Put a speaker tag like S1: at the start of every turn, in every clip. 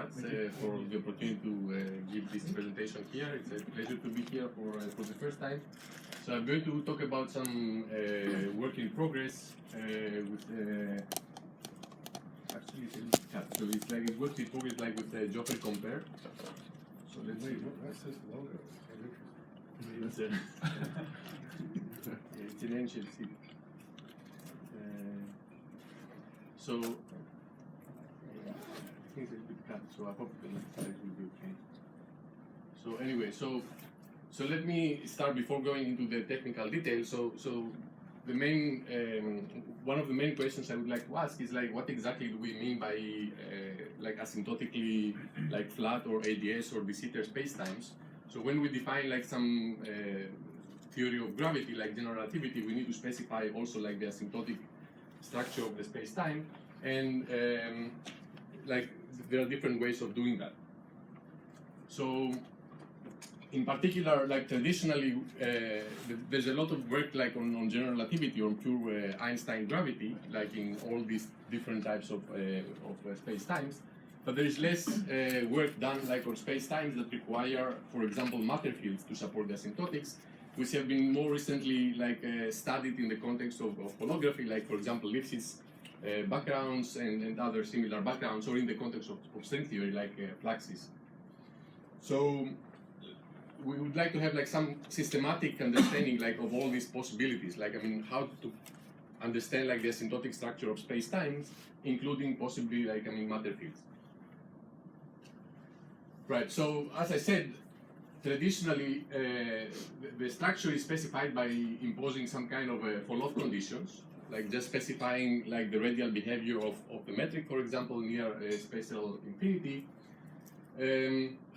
S1: much for the opportunity to give this presentation here. It's a pleasure to be here for the first time. So I'm going to talk about some work in progress with actually it's a little cut. So it's like it's work in progress like with Geoffrey Compère. So let's see.
S2: What's this logo?
S1: It's an ancient city. So I think it's a little bit cut, so I hope the next slide will be okay. So anyway, so let me start before going into the technical details. So the main one of the main questions I would like to ask is like, what exactly do we mean by like asymptotically like flat or ADS or de Sitter spacetimes? So when we define like some theory of gravity like general relativity, we need to specify also like the asymptotic structure of the space-time, and like there are different ways of doing that. So in particular, like traditionally, there's a lot of work like on general relativity or pure Einstein gravity, like in all these different types of space-times. But there is less work done like on space-times that require, for example, matter fields to support the asymptotics, which have been more recently like studied in the context of holography, like for example Lipschitz backgrounds and other similar backgrounds, or in the context of string theory like fluxes. So we would like to have like some systematic understanding like of all these possibilities, like I mean how to understand like the asymptotic structure of space-times, including possibly like I mean matter fields. Right, so as I said, traditionally the structure is specified by imposing some kind of fall-off conditions, like just specifying like the radial behavior of the metric, for example, near spatial infinity.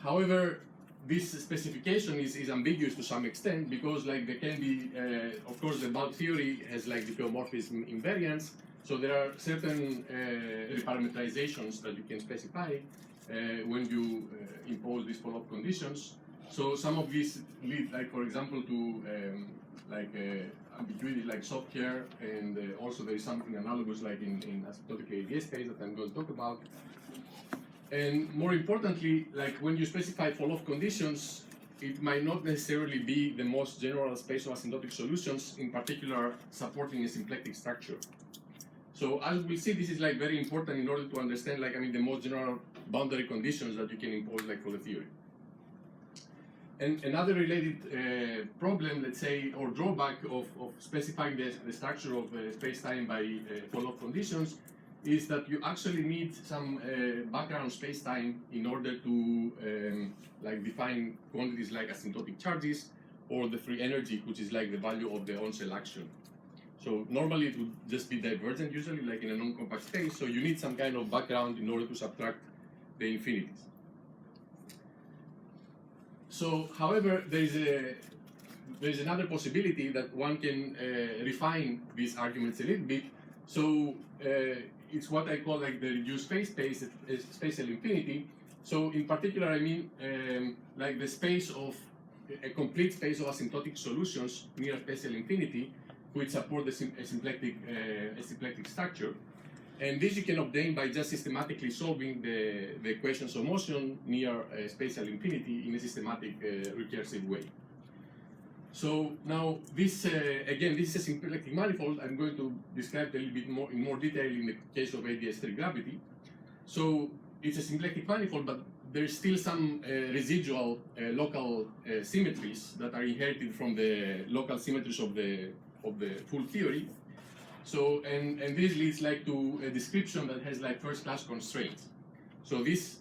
S1: However, this specification is ambiguous to some extent because like there can be, of course, the bulk theory has like diffeomorphism invariance, so there are certain reparameterizations that you can specify when you impose these fall-off conditions. So some of these lead, like for example, to ambiguity like soft care, and also there is something analogous like in asymptotic ADS space that I'm going to talk about. And more importantly, like when you specify fall-off conditions, it might not necessarily be the most general space of asymptotic solutions, in particular supporting a symplectic structure. So as we'll see, this is like very important in order to understand like I mean the most general boundary conditions that you can impose like for the theory. And another related problem, let's say, or drawback of specifying the structure of space-time by fall-off conditions is that you actually need some background space-time in order to like define quantities like asymptotic charges or the free energy, which is like the value of the on-cell action. So normally it would just be divergent, usually like in a non-compact space, so you need some kind of background in order to subtract the infinities. So, however, there is another possibility that one can refine these arguments a little bit. So it's what I call like the reduced spatial infinity. So in particular, I mean like the space of a complete space of asymptotic solutions near spatial infinity, which support a symplectic structure. And this you can obtain by just systematically solving the equations of motion near spatial infinity in a systematic recursive way. So now this, again, this is a symplectic manifold. I'm going to describe it a little bit more in more detail in the case of ADS3 gravity. So it's a symplectic manifold, but there's still some residual local symmetries that are inherited from the local symmetries of the full theory. So, and this leads like to a description that has like first-class constraints. So this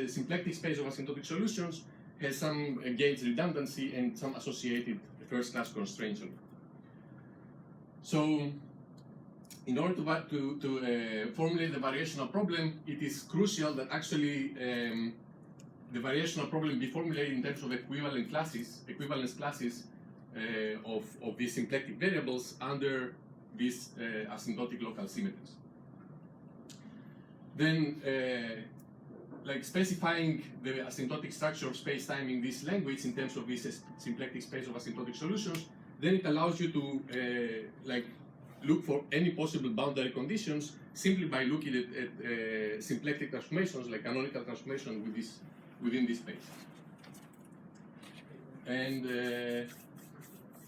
S1: symplectic space of asymptotic solutions has some gauge redundancy and some associated first-class constraints on it. So, in order to formulate the variational problem, it is crucial that actually the variational problem be formulated in terms of equivalence classes of these symplectic variables under these asymptotic local symmetries. Then, like specifying the asymptotic structure of space-time in this language in terms of this symplectic space of asymptotic solutions, then it allows you to like look for any possible boundary conditions simply by looking at symplectic transformations, like canonical transformation within this space. And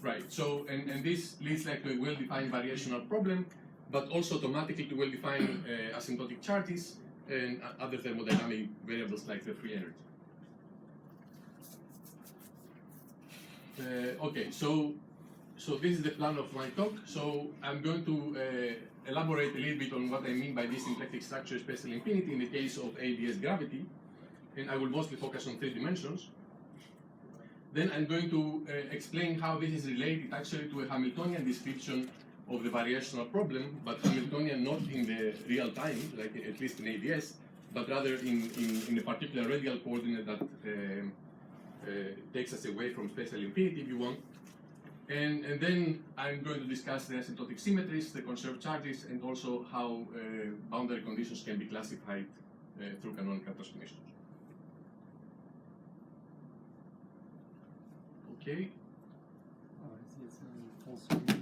S1: right, so and this leads like to a well-defined variational problem, but also automatically to well-defined asymptotic charges and other thermodynamic variables like the free energy. Okay, so this is the plan of my talk. So I'm going to elaborate a little bit on what I mean by this symplectic structure spatial infinity in the case of ADS gravity, and I will mostly focus on 3 dimensions. Then I'm going to explain how this is related actually to a Hamiltonian description of the variational problem, but Hamiltonian not in the real time, like at least in ADS, but rather in a particular radial coordinate that takes us away from spatial infinity, if you want. And then I'm going to discuss the asymptotic symmetries, the conserved charges, and also how boundary conditions can be classified through canonical transformations. Okay.
S2: Oh, I see it's full screen.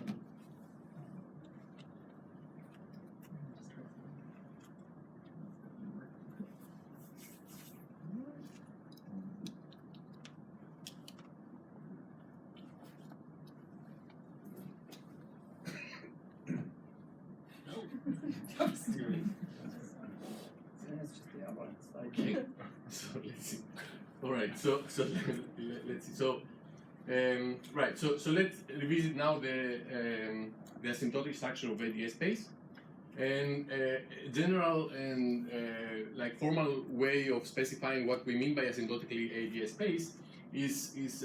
S1: Okay. So let's see. All right. So let's see. So right. So let's revisit now the asymptotic structure of ADS space, and a general and like formal way of specifying what we mean by asymptotically ADS space is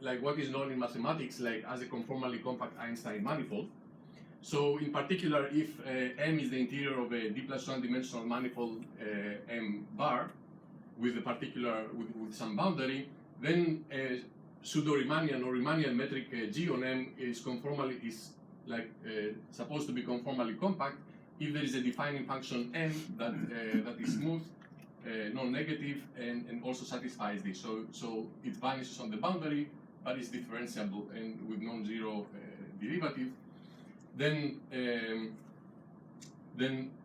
S1: like what is known in mathematics like as a conformally compact Einstein manifold. So in particular, if M is the interior of a d+1 dimensional manifold M bar with a particular with some boundary, then pseudo-Riemannian or Riemannian metric G on M is supposed to be conformally compact if there is a defining function M that is smooth, non-negative, and also satisfies this. So it vanishes on the boundary, but is differentiable and with non-zero derivative. Then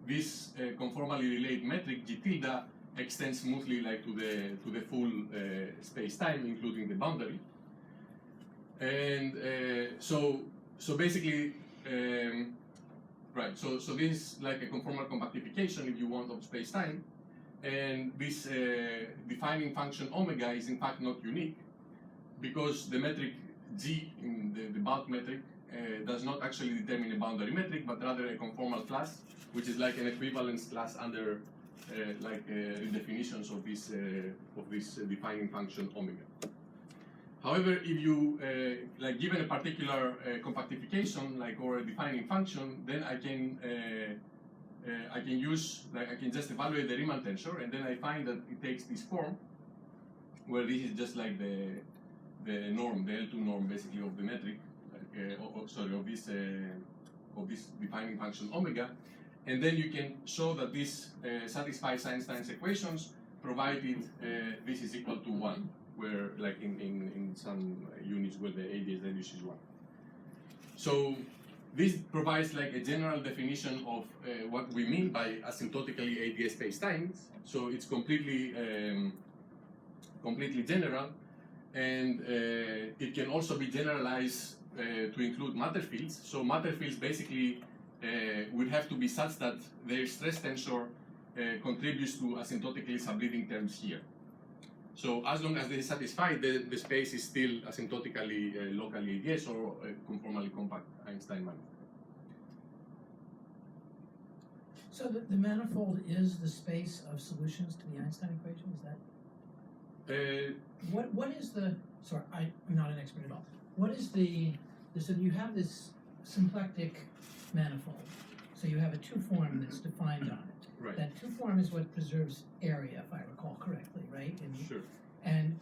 S1: this conformally related metric G tilde extends smoothly like to the full space-time, including the boundary. And so basically, right. So this is like a conformal compactification, if you want, of space-time, and this defining function omega is in fact not unique, because the metric G in the bulk metric does not actually determine a boundary metric, but rather a conformal class, which is like an equivalence class under redefinitions of this defining function omega. However, if you given a particular compactification or a defining function, then I can just evaluate the Riemann tensor, and then I find that it takes this form, where this is just like the norm, the L2 norm, basically, of the metric. Of this defining function omega, and then you can show that this satisfies Einstein's equations, provided this is equal to 1, where like in some units where the ADS radius is 1. So this provides like a general definition of what we mean by asymptotically ADS spacetimes. So it's completely general, and it can also be generalized to include matter fields. So matter fields basically would have to be such that their stress tensor contributes to asymptotically subleading terms here. So as long as this is satisfied, the space is still asymptotically locally ADS or conformally compact Einstein manifold.
S3: So the manifold is the space of solutions to the Einstein equation, is that? What is the, sorry, I'm not an expert at all. What is so you have this symplectic manifold. So you have a 2 form that's defined on it.
S1: Right.
S3: That 2 form is what preserves area, if I recall correctly, right?
S1: Sure.
S3: And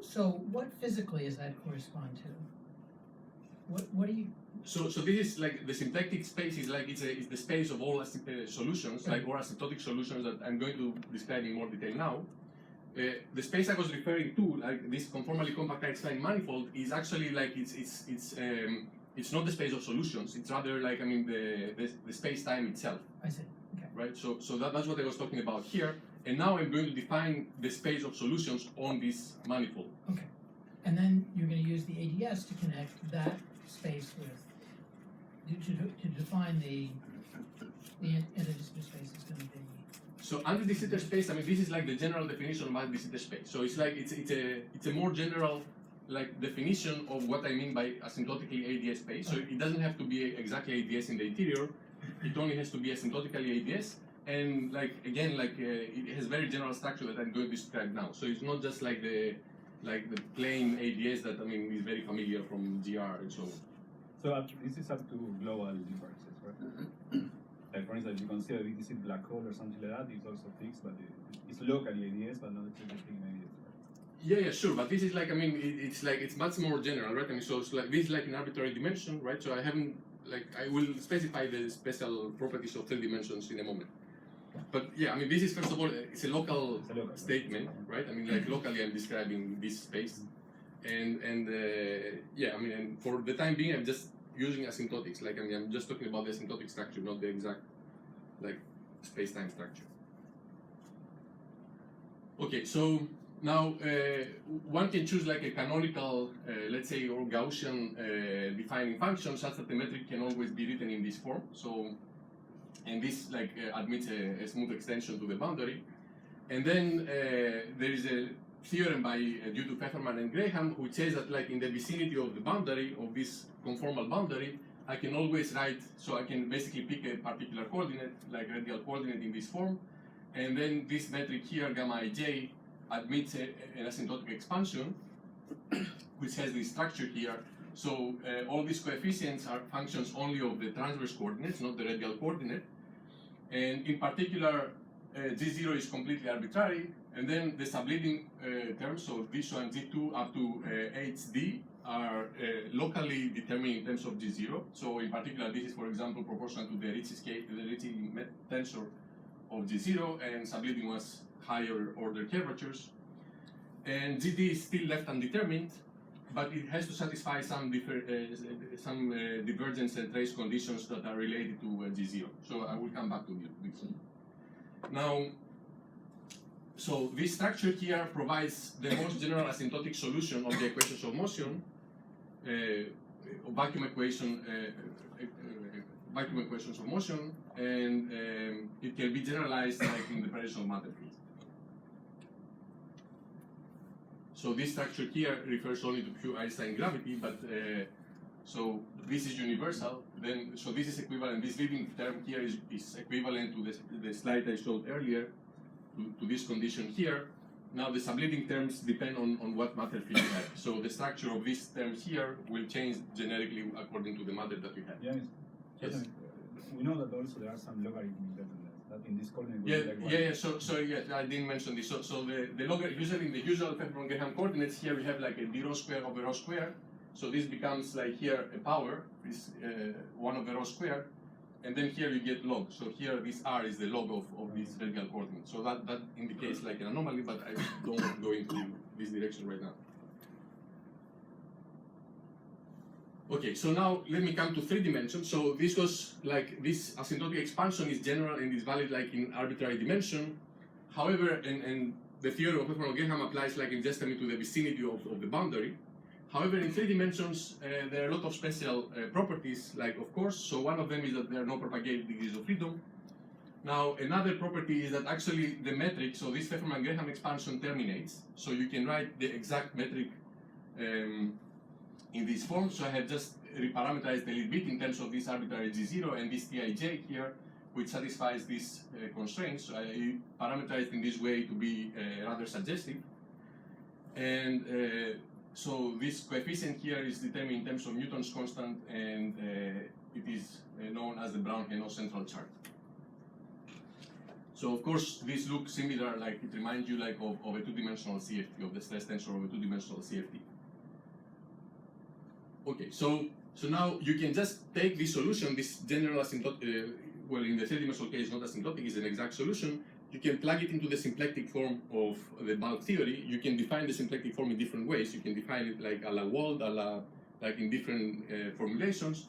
S3: so what physically does that correspond to? What do you?
S1: So this is like the symplectic space is like it's the space of all solutions,
S3: Right.
S1: like or asymptotic solutions that I'm going to describe in more detail now. The space I was referring to, like this conformally compact Einstein manifold, is actually like it's it's not the space of solutions. It's rather like the space-time itself.
S3: I see. Okay.
S1: Right. So that's what I was talking about here. And now I'm going to define the space of solutions on this manifold.
S3: Okay. And then you're going to use the ADS to connect that space with to define the antidecitor space is going to be.
S1: So antidecitor space, this is like the general definition of antidecitor space. So it's like it's a more general like definition of what I mean by asymptotically ADS space. So it doesn't have to be exactly ADS in the interior. It only has to be asymptotically ADS. And it has very general structure that I'm going to describe now. So it's not just like the plain ADS that is very familiar from GR and so on.
S4: So this is up to global differences, right? Like for instance, you consider a DC black hole or something like that, it's also fixed, but it's locally ADS, but not exactly ADS. Right?
S1: Yeah, sure. But this is it's much more general, right? So it's like this is like an arbitrary dimension, right? So I will specify the special properties of 3 dimensions in a moment. But yeah, this is first of all, it's a local statement, right? Locally I'm describing this space. And for the time being, I'm just using asymptotics. I'm just talking about the asymptotic structure, not the exact, space-time structure. Okay, so now one can choose a canonical, let's say, or Gaussian defining function such that the metric can always be written in this form. And this admits a smooth extension to the boundary. And then there is a theorem due to Pfefferman and Graham, which says that in the vicinity of the boundary, of this conformal boundary, I can always write, so I can basically pick a particular coordinate, like radial coordinate in this form, and then this metric here, gamma ij, admits an asymptotic expansion, which has this structure here. So all these coefficients are functions only of the transverse coordinates, not the radial coordinate. And in particular, G0 is completely arbitrary, and then the subleading terms, so V1 and G2 up to HD, are locally determined in terms of G0. So in particular, this is, for example, proportional to the Ricci scale, the Ricci tensor of G0, and subleading was higher order curvatures. And GD is still left undetermined, but it has to satisfy some divergence and trace conditions that are related to G0. So I will come back to this. Now, so this structure here provides the most general asymptotic solution of the equations of motion, vacuum equations of motion, and it can be generalized in the presence of matter field. So this structure here refers only to pure Einstein gravity, but so this is universal. Then, so this is equivalent. This leading term here is equivalent to the slide I showed earlier, to this condition here. Now the subleading terms depend on what matter field you have. So the structure of these terms here will change generically according to the matter that you have.
S4: Yes. We know that also there are some logarithm independence. That in this coordinate.
S1: So I didn't mention this. So the logarithm, usually in the usual Pfefferman-Graham coordinates, here we have like a d rho square over rho square. So this becomes like here a power, this 1 over rho square, and then here you get log. So here this r is the log of this radial coordinate. So that indicates like an anomaly, but I don't want to go into this direction right now. Okay, so now let me come to 3 dimensions. So this was like this asymptotic expansion is general and is valid like in arbitrary dimension. However, and the theory of Pfefferman-Graham applies like in just to the vicinity of the boundary. However, in 3 dimensions, there are a lot of special properties, like of course, so one of them is that there are no propagated degrees of freedom. Now, another property is that actually the metric, so this Pfefferman-Graham expansion terminates, so you can write the exact metric in this form. So I have just reparameterized the lead bit in terms of this arbitrary G0 and this Tij here, which satisfies these constraints. So I parameterized in this way to be rather suggestive. And so this coefficient here is determined in terms of Newton's constant, and it is known as the Brown-Hainaut central chart. So of course this looks similar, like it reminds you like of a 2-dimensional CFT, of the stress tensor of a 2-dimensional CFT. Okay, so now you can just take this solution, this general asymptotic, well in the 3-dimensional case not asymptotic, is an exact solution. You can plug it into the symplectic form of the bulk theory. You can define the symplectic form in different ways. You can define it like a la Wald, a la like in different formulations.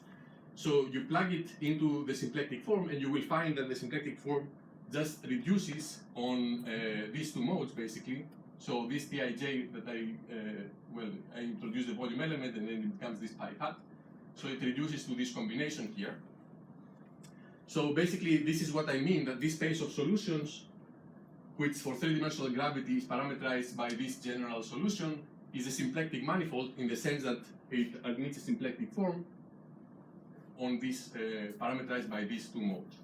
S1: So you plug it into the symplectic form, and you will find that the symplectic form just reduces on these two modes, basically. So this Tij that I introduce the volume element, and then it becomes this pi hat. So it reduces to this combination here. So basically, this is what I mean, that this space of solutions, which for three-dimensional gravity is parameterized by this general solution, is a symplectic manifold in the sense that it admits a symplectic form on this parameterized by these two modes.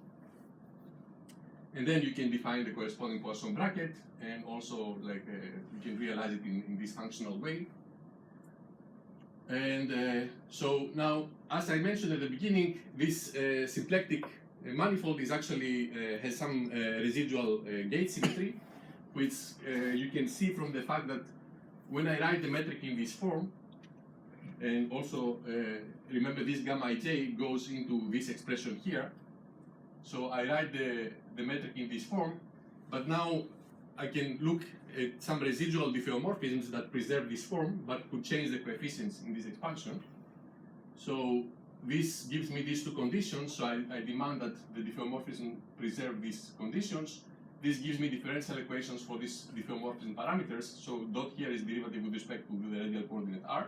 S1: And then you can define the corresponding Poisson bracket, and also you can realize it in this functional way. And so now, as I mentioned at the beginning, this symplectic manifold is actually has some residual gauge symmetry, which you can see from the fact that when I write the metric in this form, and also remember this gamma ij goes into this expression here. So I write the metric in this form, but now I can look at some residual diffeomorphisms that preserve this form, but could change the coefficients in this expansion. So this gives me these two conditions, so I demand that the diffeomorphism preserve these conditions. This gives me differential equations for these diffeomorphism parameters, so dot here is derivative with respect to the radial coordinate r.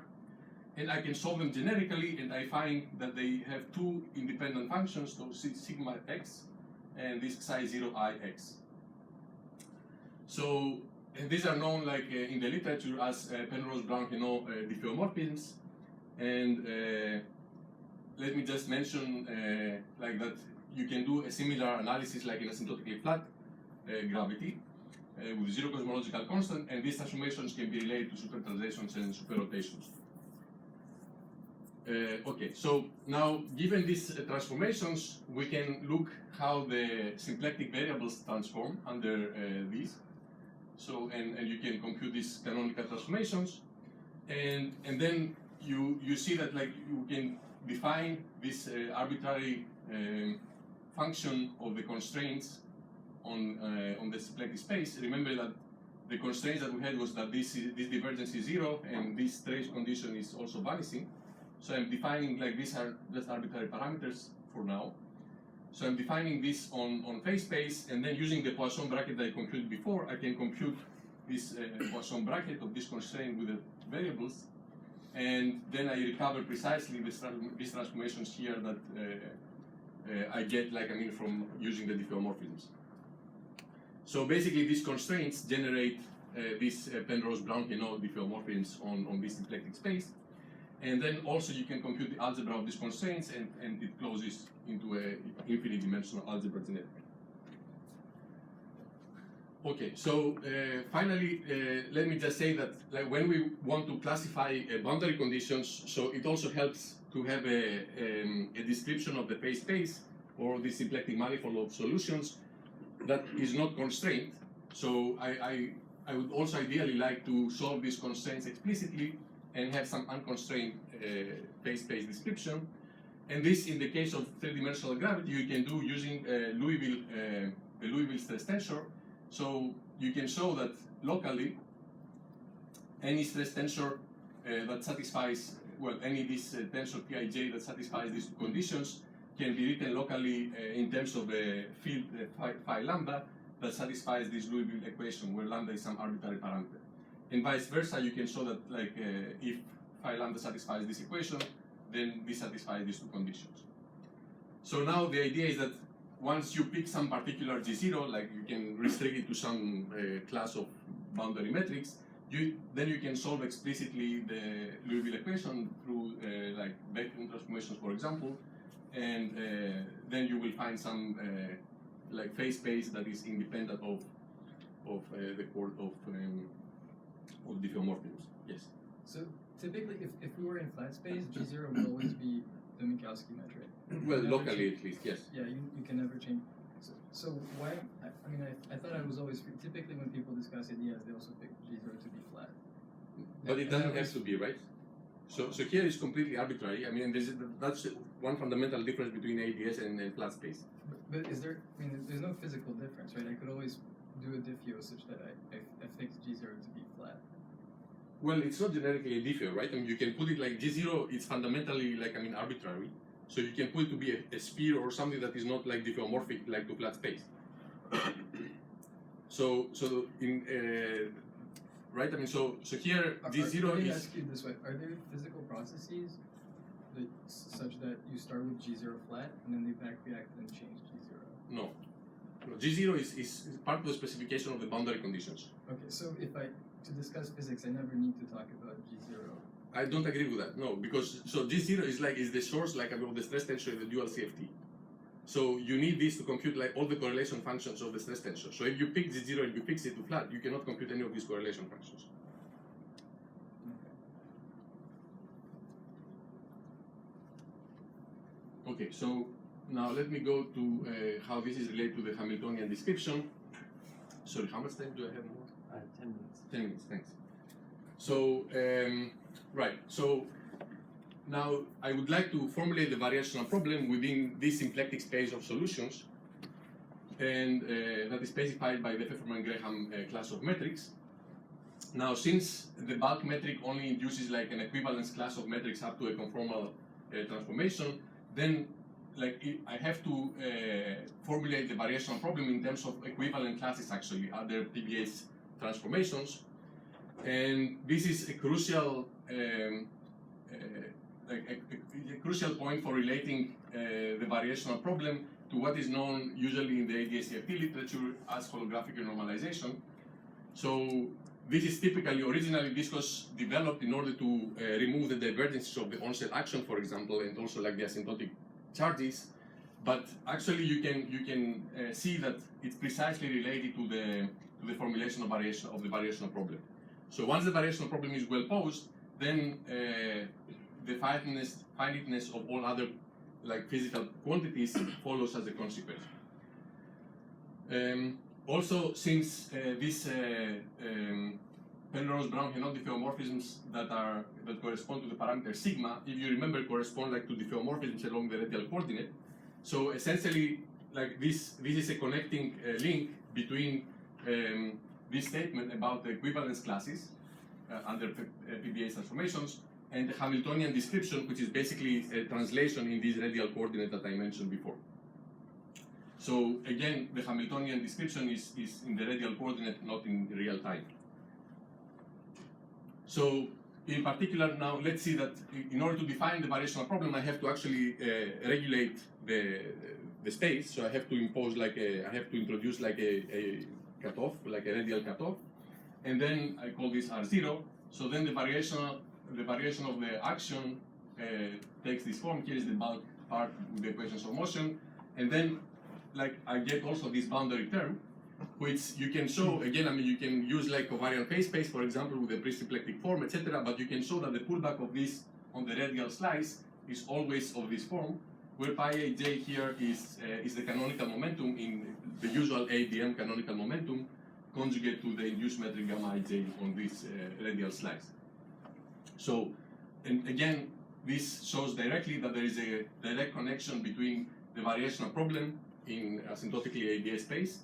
S1: And I can solve them generically, and I find that they have two independent functions, so sigma x and this psi 0 I x. So, and these are known in the literature as Penrose-Brown-Henault diffeomorphisms. And let me just mention that you can do a similar analysis like in asymptotically flat gravity with zero cosmological constant, and these transformations can be related to super translations and super rotations. Okay, so now given these transformations, we can look how the symplectic variables transform under these. So and you can compute these canonical transformations, and then you see that you can define this arbitrary function of the constraints on the symplectic space. Remember that the constraints that we had was that this divergence is 0, and this trace condition is also vanishing. So I'm defining these are just arbitrary parameters for now. So I'm defining this on phase space, and then using the Poisson bracket that I computed before, I can compute this Poisson bracket of this constraint with the variables, and then I recover precisely these transformations here that I get from using the diffeomorphisms. So basically, these constraints generate these Penrose-Brown-Henault diffeomorphisms on this symplectic space. And then also you can compute the algebra of these constraints, and it closes into an infinite dimensional algebra genetically. Okay, so finally, let me just say that when we want to classify boundary conditions, so it also helps to have a description of the phase space or the symplectic manifold of solutions that is not constrained. So I would also ideally like to solve these constraints explicitly and have some unconstrained phase space description. And this, in the case of three-dimensional gravity, you can do using the Liouville stress tensor. So you can show that locally, any stress tensor that satisfies, any this tensor Tij that satisfies these two conditions can be written locally in terms of a field phi lambda that satisfies this Liouville equation, where lambda is some arbitrary parameter. And vice versa, you can show that if phi lambda satisfies this equation, then this satisfies these two conditions. So now the idea is that once you pick some particular G0, you can restrict it to some class of boundary metrics, then you can solve explicitly the Liouville equation through Beckmann transformations, for example, and then you will find some phase space that is independent of the chord of diffeomorphisms. Yes.
S2: So typically, if we were in flat space, G0 would always be the Minkowski metric.
S1: Well, locally at least, yes.
S2: Yeah, you can never change. So why? I thought I was always free. Typically, when people discuss ideas, they also pick G0 to be flat.
S1: But it doesn't have to be, right? So here is completely arbitrary. That's one fundamental difference between ADS and flat space.
S2: But is there? There's no physical difference, right? I could always do a diffeo such that I fix G0 to be flat.
S1: Well, it's not generically different, right? I mean, you can put it like G0, it's fundamentally like, I mean, arbitrary. So you can put it to be a sphere or something that is not like diffeomorphic, like to flat space. So in, right, I mean, so here G0
S2: let me
S1: is...
S2: ask you this way, are there physical processes that, such that you start with G0 flat and then they back-react and change G0?
S1: No. G0 is part of the specification of the boundary conditions.
S2: Okay, so to discuss physics, I never need to talk about G0.
S1: I don't agree with that, no, because so G0 is the source like of the stress tensor in the dual CFT. So you need this to compute like all the correlation functions of the stress tensor. So if you pick G0 and you fix it to flat, you cannot compute any of these correlation functions. Okay, so now let me go to how this is related to the Hamiltonian description. Sorry, how much time do I have more?
S5: 10 minutes.
S1: 10 minutes, thanks. So, right, so now I would like to formulate the variational problem within this symplectic space of solutions, and that is specified by the Pfefferman-Graham class of metrics. Now, since the bulk metric only induces like an equivalence class of metrics up to a conformal transformation, then like I have to formulate the variational problem in terms of equivalent classes actually, other PBS transformations, and this is a crucial a crucial point for relating the variational problem to what is known usually in the ADS-CFT literature as holographic normalization. So this is typically, originally this was developed in order to remove the divergences of the onset action, for example, and also like the asymptotic charges. But actually you can see that it's precisely related to the formulation of the variational problem. So once the variational problem is well posed, then the finiteness of all other like physical quantities follows as a consequence. Also, since these Penrose-Brown-Henault diffeomorphisms that correspond to the parameter sigma, if you remember, correspond like to diffeomorphisms along the radial coordinate. So essentially, like this is a connecting link between this statement about the equivalence classes under PBA transformations and the Hamiltonian description, which is basically a translation in this radial coordinate that I mentioned before. So again, the Hamiltonian description is in the radial coordinate, not in real time. So in particular, now let's see that in order to define the variational problem, I have to actually regulate the space. So I have to impose like I have to introduce like a cutoff, like a radial cutoff, and then I call this R0. So then the variation of the action takes this form. Here is the bulk part with the equations of motion, and then like I get also this boundary term, which you can show again. I mean, you can use like covariant phase space, for example, with a pre-symplectic form, etc. But you can show that the pullback of this on the radial slice is always of this form, where pi aj here is the canonical momentum in the usual ADM canonical momentum conjugate to the induced metric gamma ij on this radial slice. So, and again, this shows directly that there is a direct connection between the variational problem in asymptotically ADS space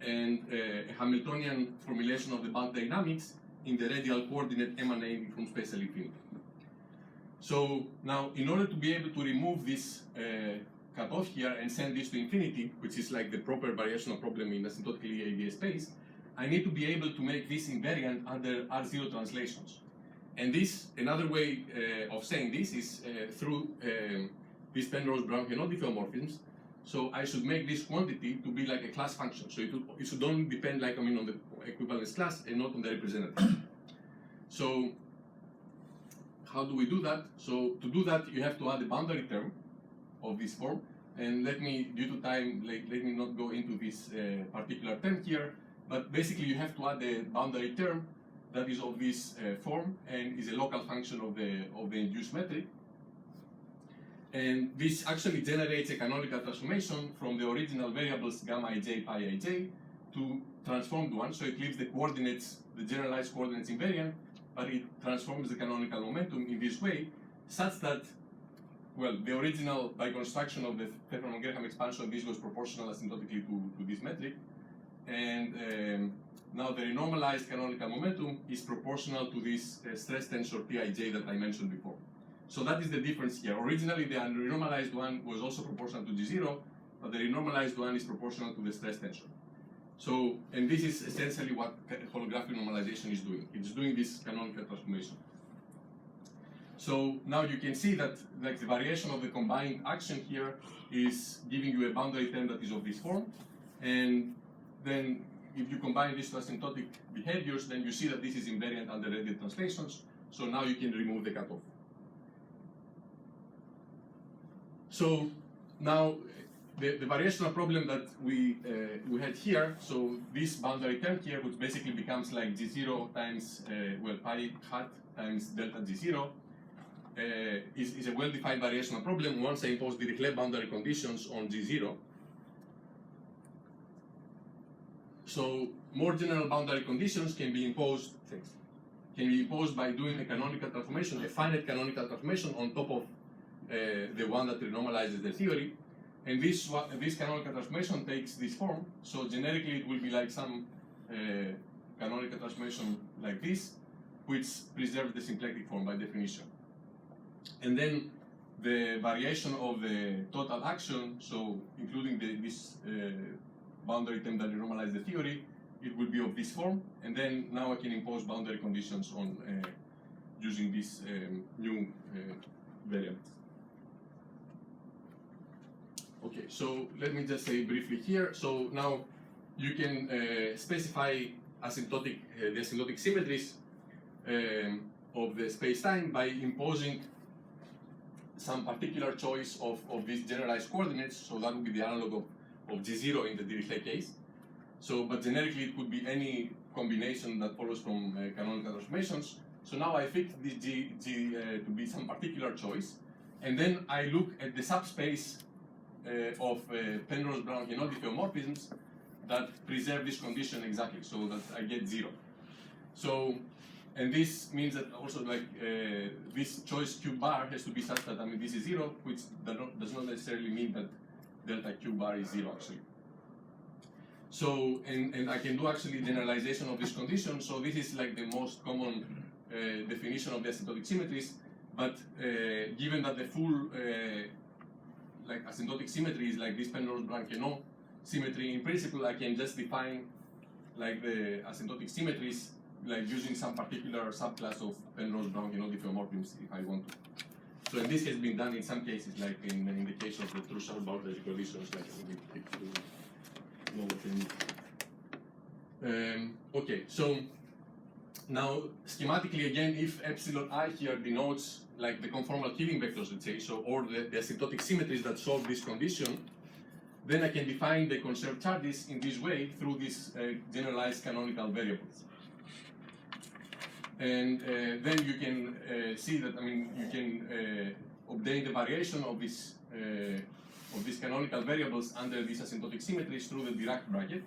S1: and a Hamiltonian formulation of the bulk dynamics in the radial coordinate emanating from spatial infinity. So now, in order to be able to remove this cutoff here and send this to infinity, which is like the proper variational problem in asymptotically ADS space, I need to be able to make this invariant under R0 translations. And this, another way of saying this is through these Penrose-Brown-Henault diffeomorphisms. So I should make this quantity to be like a class function. So it should only depend, like on the equivalence class and not on the representative. So how do we do that? So to do that, you have to add a boundary term of this form. And let me, due to time, let me not go into this particular term here. But basically, you have to add a boundary term that is of this form and is a local function of the induced metric. And this actually generates a canonical transformation from the original variables gamma ij, pi ij to transformed one. So it leaves the coordinates, the generalized coordinates invariant, but it transforms the canonical momentum in this way, such that, well, the original, by construction of the Pfefferman-Graham expansion, this was proportional asymptotically to this metric. and now the renormalized canonical momentum is proportional to this stress tensor Pij that I mentioned before. So that is the difference here. Originally, the renormalized one was also proportional to G0, but the renormalized one is proportional to the stress tensor. So, and this is essentially what holographic normalization is doing. It's doing this canonical transformation. So now you can see that like the variation of the combined action here is giving you a boundary term that is of this form, and then if you combine this to asymptotic behaviors, then you see that this is invariant under radial translations. So now you can remove the cutoff. So now the variational problem that we had here, so this boundary term here, which basically becomes like G0 times, well, pi hat times delta G0, is a well-defined variational problem once I impose Dirichlet boundary conditions on G0. So more general boundary conditions can be imposed. By doing a canonical transformation, a finite canonical transformation on top of the one that renormalizes the theory, and this canonical transformation takes this form. So generically, it will be like some canonical transformation like this, which preserves the symplectic form by definition. And then the variation of the total action, so including this boundary term that renormalizes the theory, it will be of this form. And then now I can impose boundary conditions on using this new variant. Okay, so let me just say briefly here. So now you can specify asymptotic, the asymptotic symmetries of the space-time by imposing some particular choice of these generalized coordinates. So that would be the analog of G0 in the Dirichlet case. So, but generically it could be any combination that follows from canonical transformations. So now I fix this G to be some particular choice, and then I look at the subspace of Penrose-Brown-Henault diffeomorphisms that preserve this condition exactly, so that I get 0. So, and this means that also like this choice Q bar has to be such that, I mean, this is 0, which does not necessarily mean that delta Q bar is 0 actually. So, and I can do actually generalization of this condition. So this is like the most common definition of the asymptotic symmetries, but given that the full like asymptotic symmetry is like this Penrose-Brown-Henault symmetry, in principle I can just define like the asymptotic symmetries like using some particular subclass of Penrose-Brown-Henault diffeomorphisms if I want to. So, and this has been done in some cases, like in the case of the Trussell boundary conditions, like if you know what I mean. Okay, so now schematically again, if epsilon I here denotes like the conformal Killing vectors, let's say, so or the asymptotic symmetries that solve this condition, then I can define the conserved charges in this way through these generalized canonical variables. And then you can see that, I mean, you can obtain the variation of these canonical variables under these asymptotic symmetries through the Dirac bracket.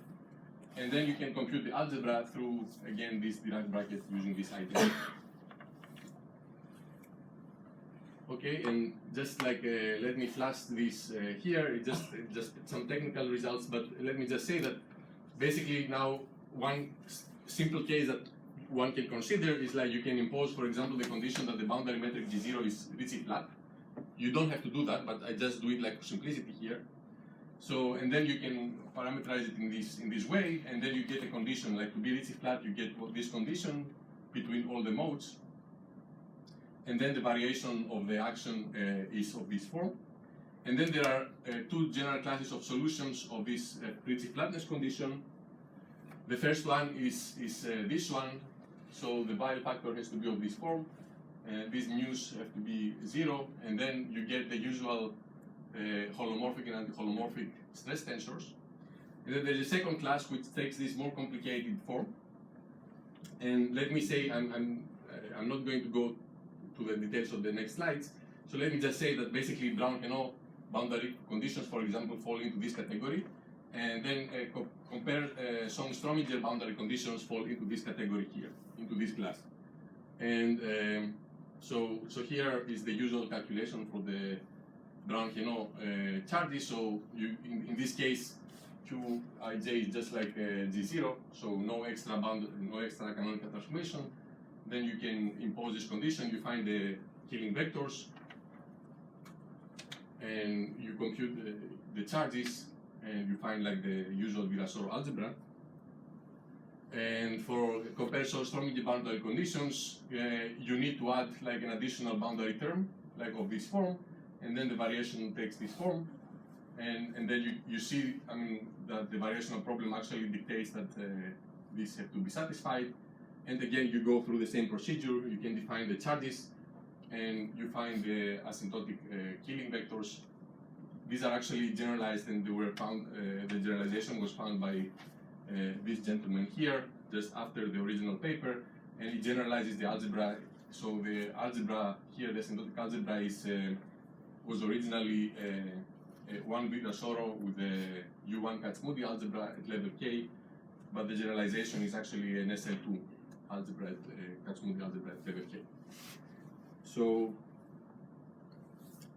S1: And then you can compute the algebra through, again, this Dirac bracket using this idea. Okay, and just like, let me flash this here, it's just some technical results, but let me just say that basically now one simple case that one can consider is like you can impose, for example, the condition that the boundary metric G0 is Ricci flat. You don't have to do that, but I just do it like for simplicity here. So, and then you can parameterize it in this way, and then you get a condition like to be Ricci flat, you get this condition between all the modes, and then the variation of the action is of this form. And then there are two general classes of solutions of this Ricci flatness condition. The first one is this one. So the Weil factor has to be of this form. These mu's have to be 0, and then you get the usual holomorphic and anti-holomorphic stress tensors. And then there's a second class which takes this more complicated form. And let me say, I'm not going to go to the details of the next slides. So let me just say that basically Brown-Henault boundary conditions, for example, fall into this category. And then compare Song-Strominger boundary conditions fall into this category here, into this class. And so here is the usual calculation for the Brown-Henault charges. So you, in this case, Qij is just like G0, so no extra canonical transformation. Then you can impose this condition, you find the killing vectors, and you compute the charges, and you find like the usual Virasoro algebra. And for Compère-Stormingy boundary conditions, you need to add like an additional boundary term, like of this form, and then the variation takes this form. And then you see, I mean, that the variational problem actually dictates that these have to be satisfied. And again, you go through the same procedure. You can define the charges, and you find the asymptotic killing vectors. These are actually generalized, and they were found. The generalization was found by this gentleman here, just after the original paper, and it generalizes the algebra. So the algebra here, the asymptotic algebra, was originally one Virasoro with the U1 Kac-Moody algebra at level K, but the generalization is actually an SL2 algebra at Kac-Moody algebra at level K. So,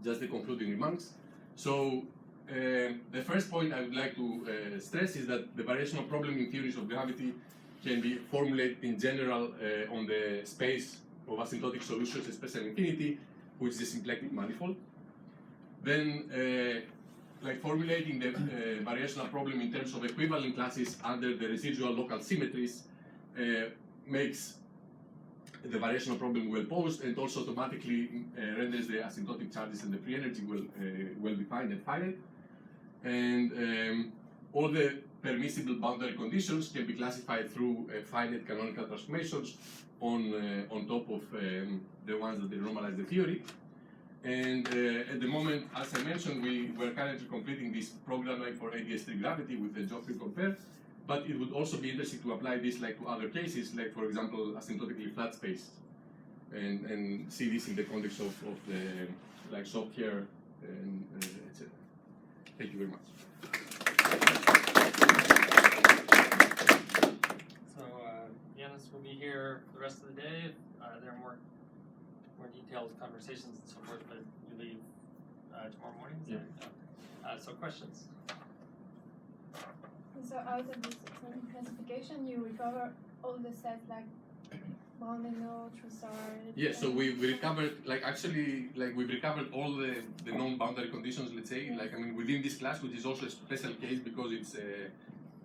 S1: just the concluding remarks. So, the first point I would like to stress is that the variational problem in theories of gravity can be formulated in general on the space of asymptotic solutions, especially infinity, which is a symplectic manifold. Then, like formulating the variational problem in terms of equivalent classes under the residual local symmetries makes the variational problem well posed, and also automatically renders the asymptotic charges and the free energy well defined and finite. And all the permissible boundary conditions can be classified through finite canonical transformations on top of the ones that they normalize the theory. And at the moment, as I mentioned, we're currently completing this program like for ADS3 gravity with the Geoffrey Compère, but it would also be interesting to apply this like to other cases, like for example, asymptotically flat space, and see this in the context of the like software and etc. Thank you very much.
S5: So Ioannis will be here for the rest of the day. There are more detailed conversations and so forth, but you leave tomorrow morning.
S1: Yeah.
S5: So questions?
S6: So out of this classification, you recover all the sets like Balmerino, Quasar.
S1: Yeah, so we recovered we've recovered all the non-boundary conditions. Let's say I mean within this class, which is also a special case because it's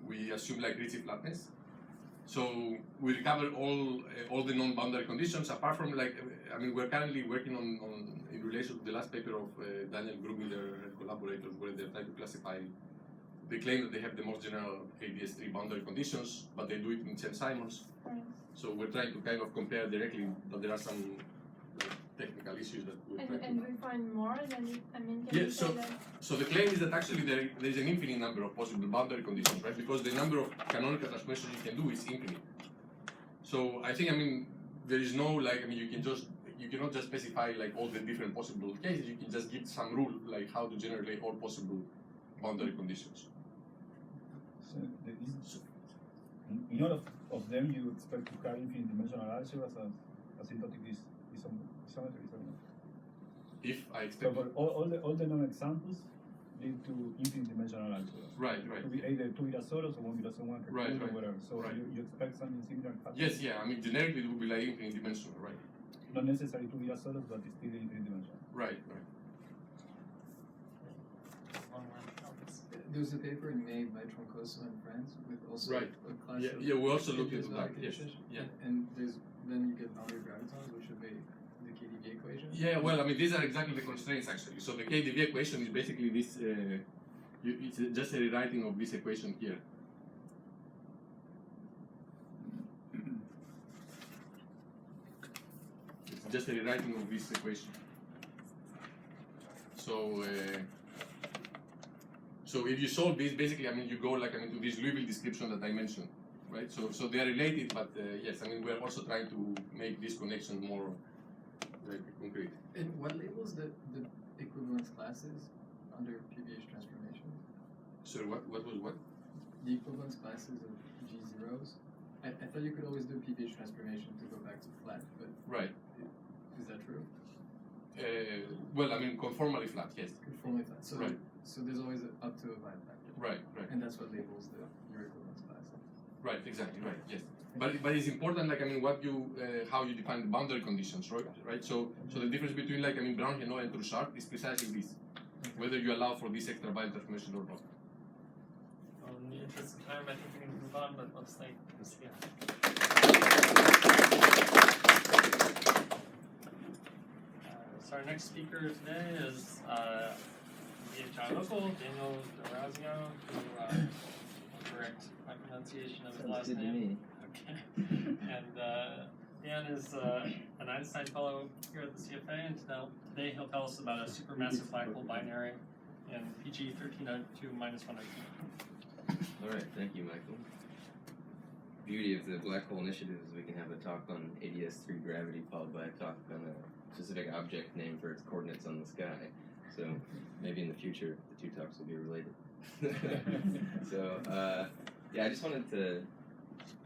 S1: we assume like Ricci flatness. So we recovered all the non-boundary conditions apart from I mean we're currently working on in relation to the last paper of Daniel Grubmiller and collaborators where they're trying to classify. They claim that they have the most general ADS3 boundary conditions, but they do it in Chern-Simons. So we're trying to kind of compare directly, but there are some technical issues that we're trying
S6: and we find more than can
S1: yeah,
S6: you say that?
S1: So the claim is that actually there is an infinite number of possible boundary conditions, right? Because the number of canonical transformations you can do is infinite. So I think, I mean, there is no you cannot just specify all the different possible cases. You can just give some rule how to generate all possible boundary conditions.
S4: So in all of them, you expect to carry infinite dimensional algebras as asymptotic symmetries, or not?
S1: If I expect.
S4: So for all the known examples lead to infinite dimensional algebras.
S1: Right.
S4: It could be either 2 Virasoros or 1 Virasoro, 1
S1: Right.
S4: or whatever. So
S1: Right.
S4: you expect something similar?
S1: Yes, yeah. I mean, generically it would be like infinite dimensional, right?
S4: Not necessarily 2 Virasoros, but it's still infinite dimensional.
S1: Right.
S2: There was a paper made by Troncoso in France with also
S1: Right.
S2: a class of
S1: Yeah, we also looked into that.
S2: cases.
S1: Yes. Yeah.
S2: And then you get boundary gravitons, which would be the KdV equation.
S1: Yeah, well, I mean, these are exactly the constraints actually. So the KdV equation is basically this. It's just a rewriting of this equation here. It's just a rewriting of this equation. So if you solve this, basically, I mean, you go to this Liouville description that I mentioned, right? So they are related, but yes, I mean, we are also trying to make this connection more concrete.
S2: And what labels the equivalence classes under PVH transformation?
S1: So what was what?
S2: The equivalence classes of G0s. I thought you could always do PVH transformation to go back to flat, but
S1: Right.
S2: is that true?
S1: Well, I mean, conformally flat, yes.
S2: Conformally flat. So
S1: Right.
S2: So there's always up to a line factor.
S1: Right, right.
S2: And that's what labels your equivalence class.
S1: Right, exactly, right, yes. But it's important, like, I mean, what you, how you define the boundary conditions, right? So the difference between, like, I mean, Brown-Henault and Troussard is precisely this, whether you allow for this extra byte transformation or not.
S5: Well, in the interest of time, I think we can move on, but let's thank Ms. So our next speaker today is DHI local, Daniel D'Orazio, who correct my pronunciation of his last name. Okay. And Dan is an Einstein Fellow here at the CFA, and today he'll tell us about a supermassive black hole binary in PG 1302-102.
S7: All right, thank you, Michael. Beauty of the black hole initiative is we can have a talk on ADS-3 gravity followed by a talk on a specific object named for its coordinates on the sky. So maybe in the future the two talks will be related. So yeah, I just wanted to.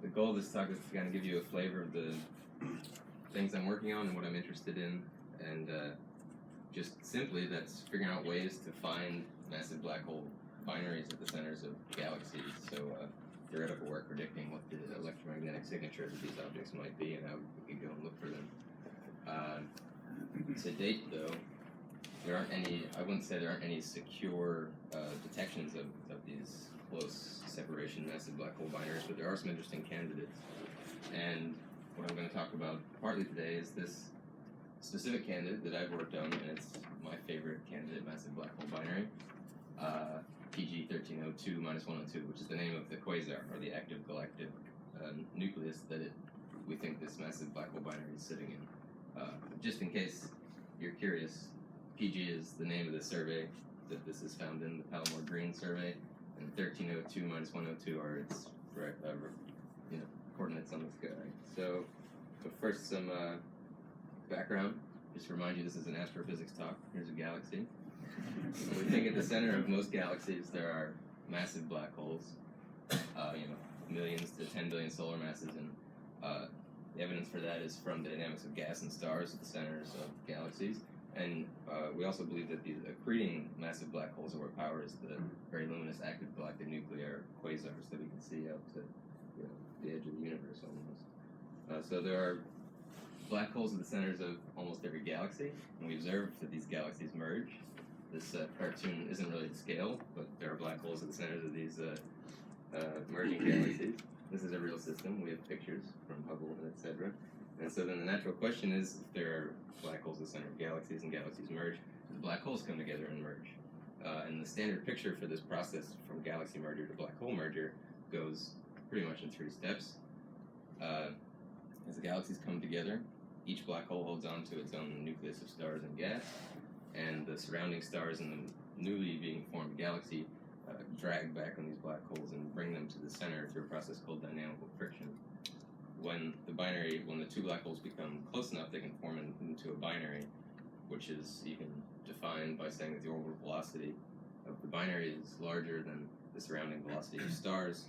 S7: The goal of this talk is to kind of give you a flavor of the things I'm working on and what I'm interested in, and just simply that's figuring out ways to find massive black hole binaries at the centers of galaxies. So theoretical work predicting what the electromagnetic signatures of these objects might be and how we can go and look for them. To date, though, there aren't any. I wouldn't say there aren't any secure detections of these close separation massive black hole binaries, but there are some interesting candidates. And what I'm going to talk about partly today is this specific candidate that I've worked on, and it's my favorite candidate massive black hole binary, PG 1302-102, which is the name of the quasar, or the active galactic nucleus that we think this massive black hole binary is sitting in. Just in case you're curious, PG is the name of the survey that this is found in, the Palomar Green survey, and 1302-102 are its coordinates on the sky. So, but first some background. Just to remind you, this is an astrophysics talk. Here's a galaxy. So we think at the center of most galaxies there are massive black holes, millions to 10 billion solar masses, and the evidence for that is from the dynamics of gas and stars at the centers of galaxies. And we also believe that these accreting massive black holes are what powers the very luminous active galactic nuclear quasars that we can see out to the edge of the universe almost. So there are black holes at the centers of almost every galaxy, and we observe that these galaxies merge. This cartoon isn't really to scale, but there are black holes at the centers of these merging galaxies. This is a real system. We have pictures from Hubble, and etc. And so then the natural question is, if there are black holes at the center of galaxies and galaxies merge, do black holes come together and merge? And the standard picture for this process from galaxy merger to black hole merger goes pretty much in 3 steps. As the galaxies come together, each black hole holds on to its own nucleus of stars and gas, and the surrounding stars in the newly being formed galaxy drag back on these black holes and bring them to the center through a process called dynamical friction. When the 2 black holes become close enough, they can form into a binary, which is you can define by saying that the orbital velocity of the binary is larger than the surrounding velocity of stars.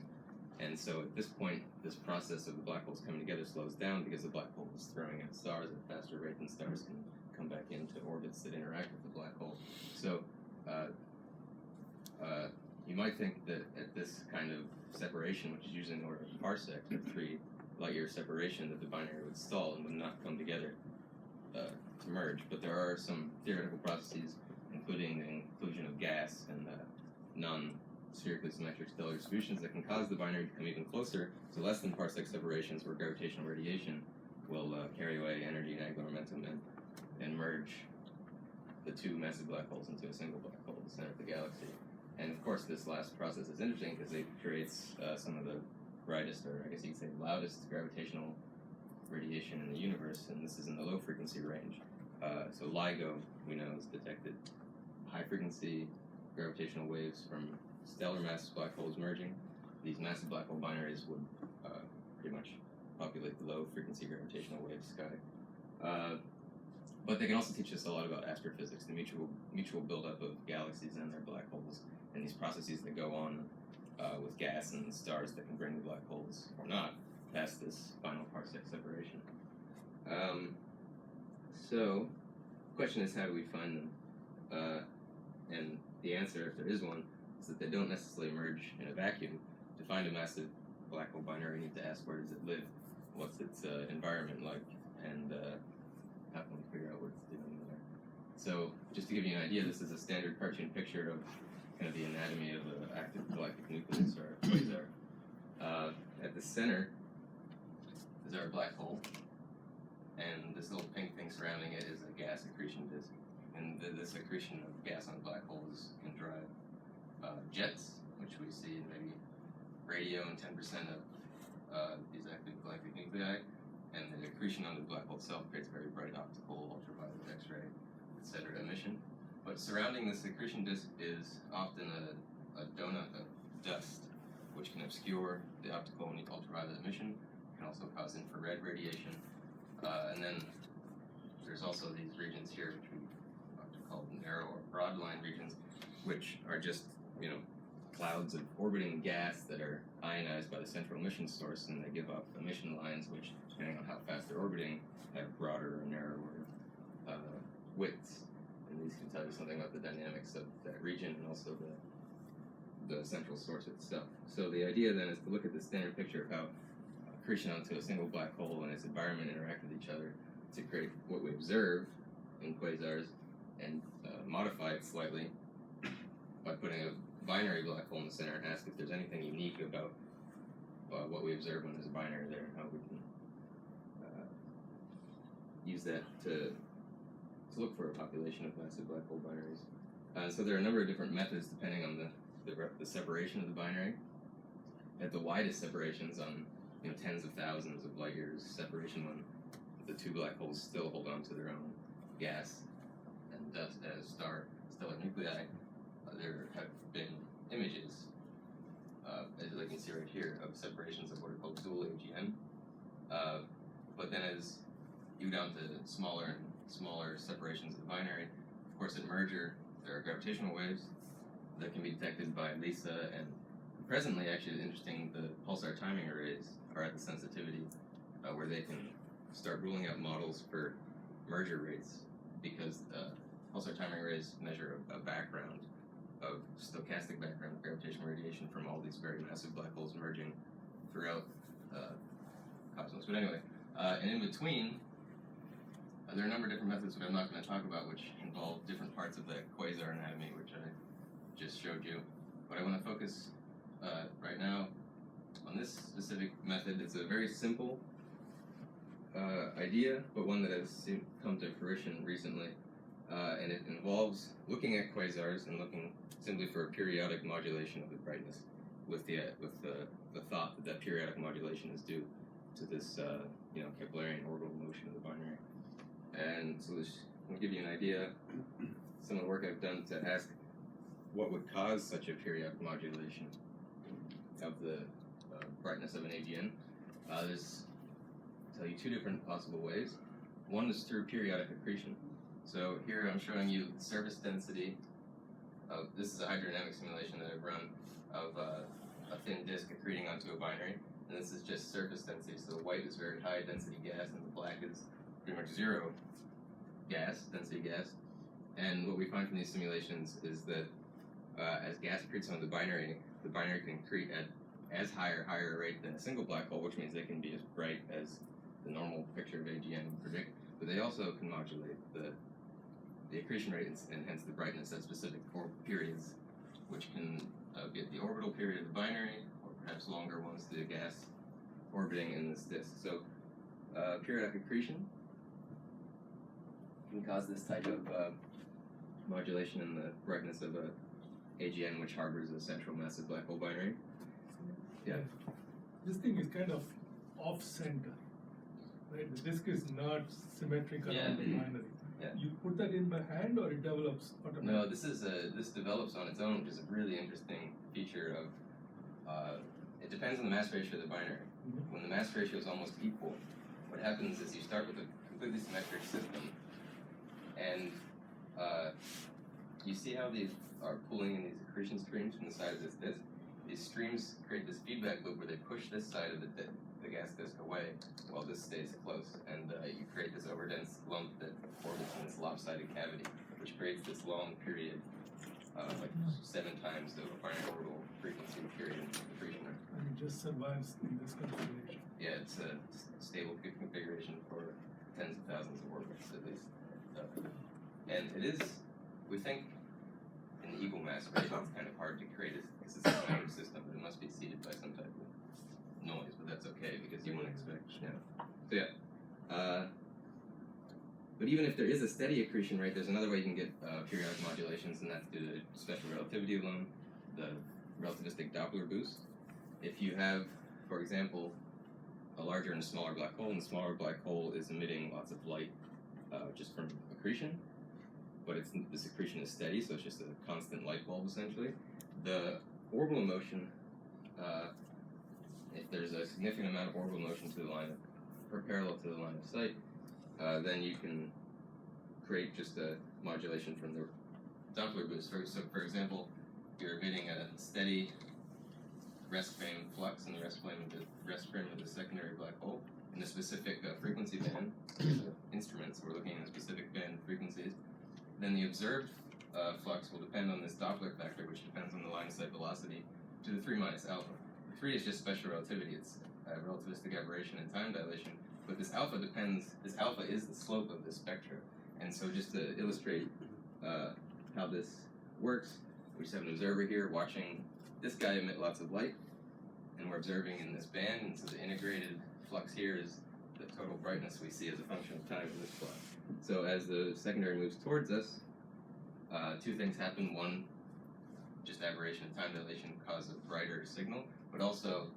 S7: And so at this point, this process of the black holes coming together slows down because the black hole is throwing out stars at a faster rate than stars can come back into orbits that interact with the black hole. So you might think that at this kind of separation, which is usually in the order of parsecs, or 3 light-year separation, that the binary would stall and would not come together to merge. But there are some theoretical processes, including the inclusion of gas and non-spherically symmetric stellar distributions, that can cause the binary to come even closer to less than parsec separations, where gravitational radiation will carry away energy and angular momentum and merge the 2 massive black holes into a single black hole at the center of the galaxy. And of course, this last process is interesting because it creates some of the brightest, or I guess you could say loudest, gravitational radiation in the universe, and this is in the low frequency range. So LIGO, we know, has detected high frequency gravitational waves from stellar massive black holes merging. These massive black hole binaries would pretty much populate the low frequency gravitational wave sky. But they can also teach us a lot about astrophysics, the mutual buildup of galaxies and their black holes, and these processes that go on with gas and stars that can bring the black holes, or not, past this final parsec separation. So, the question is, how do we find them? And the answer, if there is one, is that they don't necessarily merge in a vacuum. To find a massive black hole binary, you need to ask where does it live, what's its environment like, and how can we figure out what it's doing there. So just to give you an idea, this is a standard cartoon picture of kind of the anatomy of an active galactic nucleus or a quasar. At the center is our black hole, and this little pink thing surrounding it is a gas accretion disk. And this accretion of gas on black holes can drive jets, which we see in maybe radio in 10% of these active galactic nuclei. And the accretion on the black hole itself creates very bright optical, ultraviolet, X-ray, etc. emission. But surrounding this accretion disk is often a donut of dust, which can obscure the optical and ultraviolet emission, can also cause infrared radiation. And then there's also these regions here, which we often call narrow or broad line regions, which are just, clouds of orbiting gas that are ionized by the central emission source, and they give off emission lines, which, depending on how fast they're orbiting, have broader or narrower widths. And these can tell you something about the dynamics of that region and also the central source itself. So the idea then is to look at the standard picture of how accretion onto a single black hole and its environment interact with each other to create what we observe in quasars, and modify it slightly by putting a binary black hole in the center and ask if there's anything unique about what we observe when there's a binary there, and how we can use that to look for a population of massive black hole binaries. So there are a number of different methods depending on the separation of the binary. At the widest separations, on tens of thousands of light years separation, when the two black holes still hold on to their own gas and dust as stellar nuclei, there have been images, as you can see right here, of separations of what are called dual AGN. But then as you go down to smaller and smaller separations of the binary, of course at merger there are gravitational waves that can be detected by LISA, and presently, actually, interesting, the pulsar timing arrays are at the sensitivity where they can start ruling out models for merger rates, because pulsar timing arrays measure a background of stochastic background of gravitational radiation from all these very massive black holes merging throughout cosmos. But anyway, and in between, there are a number of different methods that I'm not going to talk about, which involve different parts of the quasar anatomy, which I just showed you. But I want to focus right now on this specific method. It's a very simple idea, but one that has come to fruition recently, and it involves looking at quasars and looking simply for a periodic modulation of the brightness, with the thought that periodic modulation is due to this Keplerian orbital motion of the binary. And so this will give you an idea. Some of the work I've done to ask what would cause such a periodic modulation of the brightness of an AGN. There's, I'll tell you two different possible ways. One is through periodic accretion. So here I'm showing you surface density of, this is a hydrodynamic simulation that I've run of a thin disk accreting onto a binary, and this is just surface density. So the white is very high density gas, and the black is pretty much zero density gas. And what we find from these simulations is that as gas accretes on the binary can accrete at as higher rate than a single black hole, which means they can be as bright as the normal picture of AGN would predict. But they also can modulate the accretion rate and hence the brightness at specific periods, which can be at the orbital period of the binary, or perhaps longer ones to the gas orbiting in this disk. So periodic accretion can cause this type of modulation in the brightness of a AGN which harbors a central massive black hole binary. Yeah.
S8: This thing is kind of off-center, right? The disk is not symmetric around the binary.
S7: Yeah.
S8: You put that in by hand, or it develops automatically?
S7: No, this develops on its own, which is a really interesting feature of. It depends on the mass ratio of the binary.
S8: Mm-hmm.
S7: When the mass ratio is almost equal, what happens is you start with a completely symmetric system, and you see how these are pulling in these accretion streams from the side of this disk. These streams create this feedback loop where they push this side of the gas disk away while this stays close, and you create this overdense lump that orbits in this lopsided cavity, which creates this long period like 7 times the binary orbital frequency period accretion rate.
S8: And it just survives in this configuration.
S7: Yeah, it's a stable configuration for tens of thousands of orbits at least. And it is, we think, in the equal mass rate, it's kind of hard to create it because it's a standard system, but it must be seeded by some type of noise, but that's okay because you wouldn't expect. Yeah. So yeah. But even if there is a steady accretion rate, there's another way you can get periodic modulations, and that's due to special relativity alone, the relativistic Doppler boost. If you have, for example, a larger and a smaller black hole, and the smaller black hole is emitting lots of light just from accretion, but this accretion is steady, so it's just a constant light bulb essentially. The orbital motion, if there's a significant amount of orbital motion to the line of, or parallel to the line of sight, then you can create just a modulation from the Doppler boost. So for example, you're emitting a steady rest frame flux in the rest frame of the secondary black hole in a specific frequency band. Instruments, we're looking at a specific band of frequencies. Then the observed flux will depend on this Doppler factor, which depends on the line of sight velocity, to the 3 minus alpha. The 3 is just special relativity. It's relativistic aberration and time dilation. But this alpha is the slope of this spectra. And so just to illustrate how this works, we just have an observer here watching this guy emit lots of light, and we're observing in this band, and so the integrated flux here is the total brightness we see as a function of time in this plot. So as the secondary moves towards us, 2 things happen. One, just aberration and time dilation cause a brighter signal, but also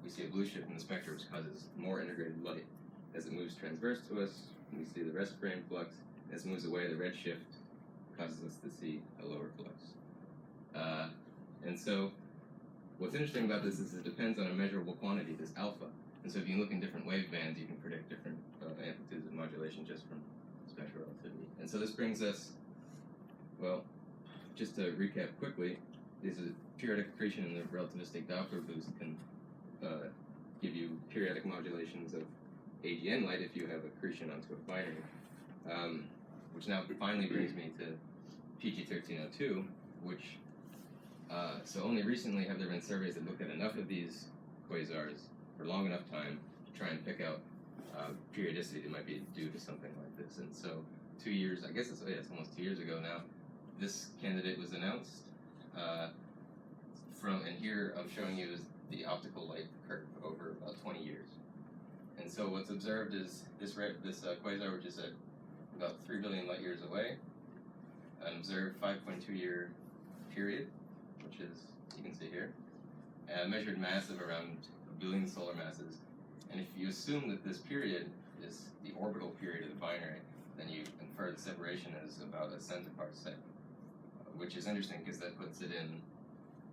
S7: we see a blue shift in the spectrum, which causes more integrated light. As it moves transverse to us, we see the rest frame flux. As it moves away, the red shift causes us to see a lower flux. And so what's interesting about this is it depends on a measurable quantity, this alpha. And so if you look in different wave bands, you can predict different amplitudes of modulation just from special relativity. And so this brings us, well, just to recap quickly, this is periodic accretion in the relativistic Doppler boost can give you periodic modulations of AGN light if you have accretion onto a binary. Which now finally brings me to PG1302, which, so only recently have there been surveys that looked at enough of these quasars for long enough time to try and pick out periodicity that might be due to something like this. And so 2 years, I guess it's almost 2 years ago now, this candidate was announced and here I'm showing you is the optical light curve over about 20 years. And so what's observed is this quasar, which is at about 3 billion light years away, an observed 5.2 year period, which is, you can see here, a measured mass of around 1 billion solar masses. And if you assume that this period is the orbital period of the binary, then you infer the separation is about a centiparsec, which is interesting because that puts it in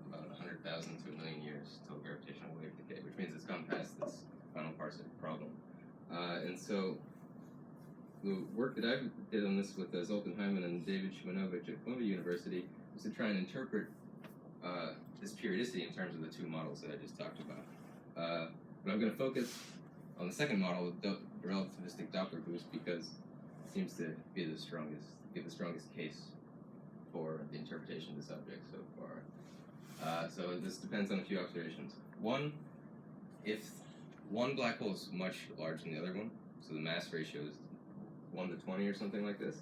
S7: about 100,000 to 1 million years till gravitational wave decay, which means it's gone past this final parsec problem. And so the work that I did on this with Zoltan Hyman and David Shimanovich at Columbia University was to try and interpret this periodicity in terms of the 2 models that I just talked about. But I'm going to focus on the second model, the relativistic Doppler boost, because it seems to be give the strongest case for the interpretation of this object so far. So this depends on a few observations. One, if one black hole is much larger than the other one, so the mass ratio is 1 to 20 or something like this,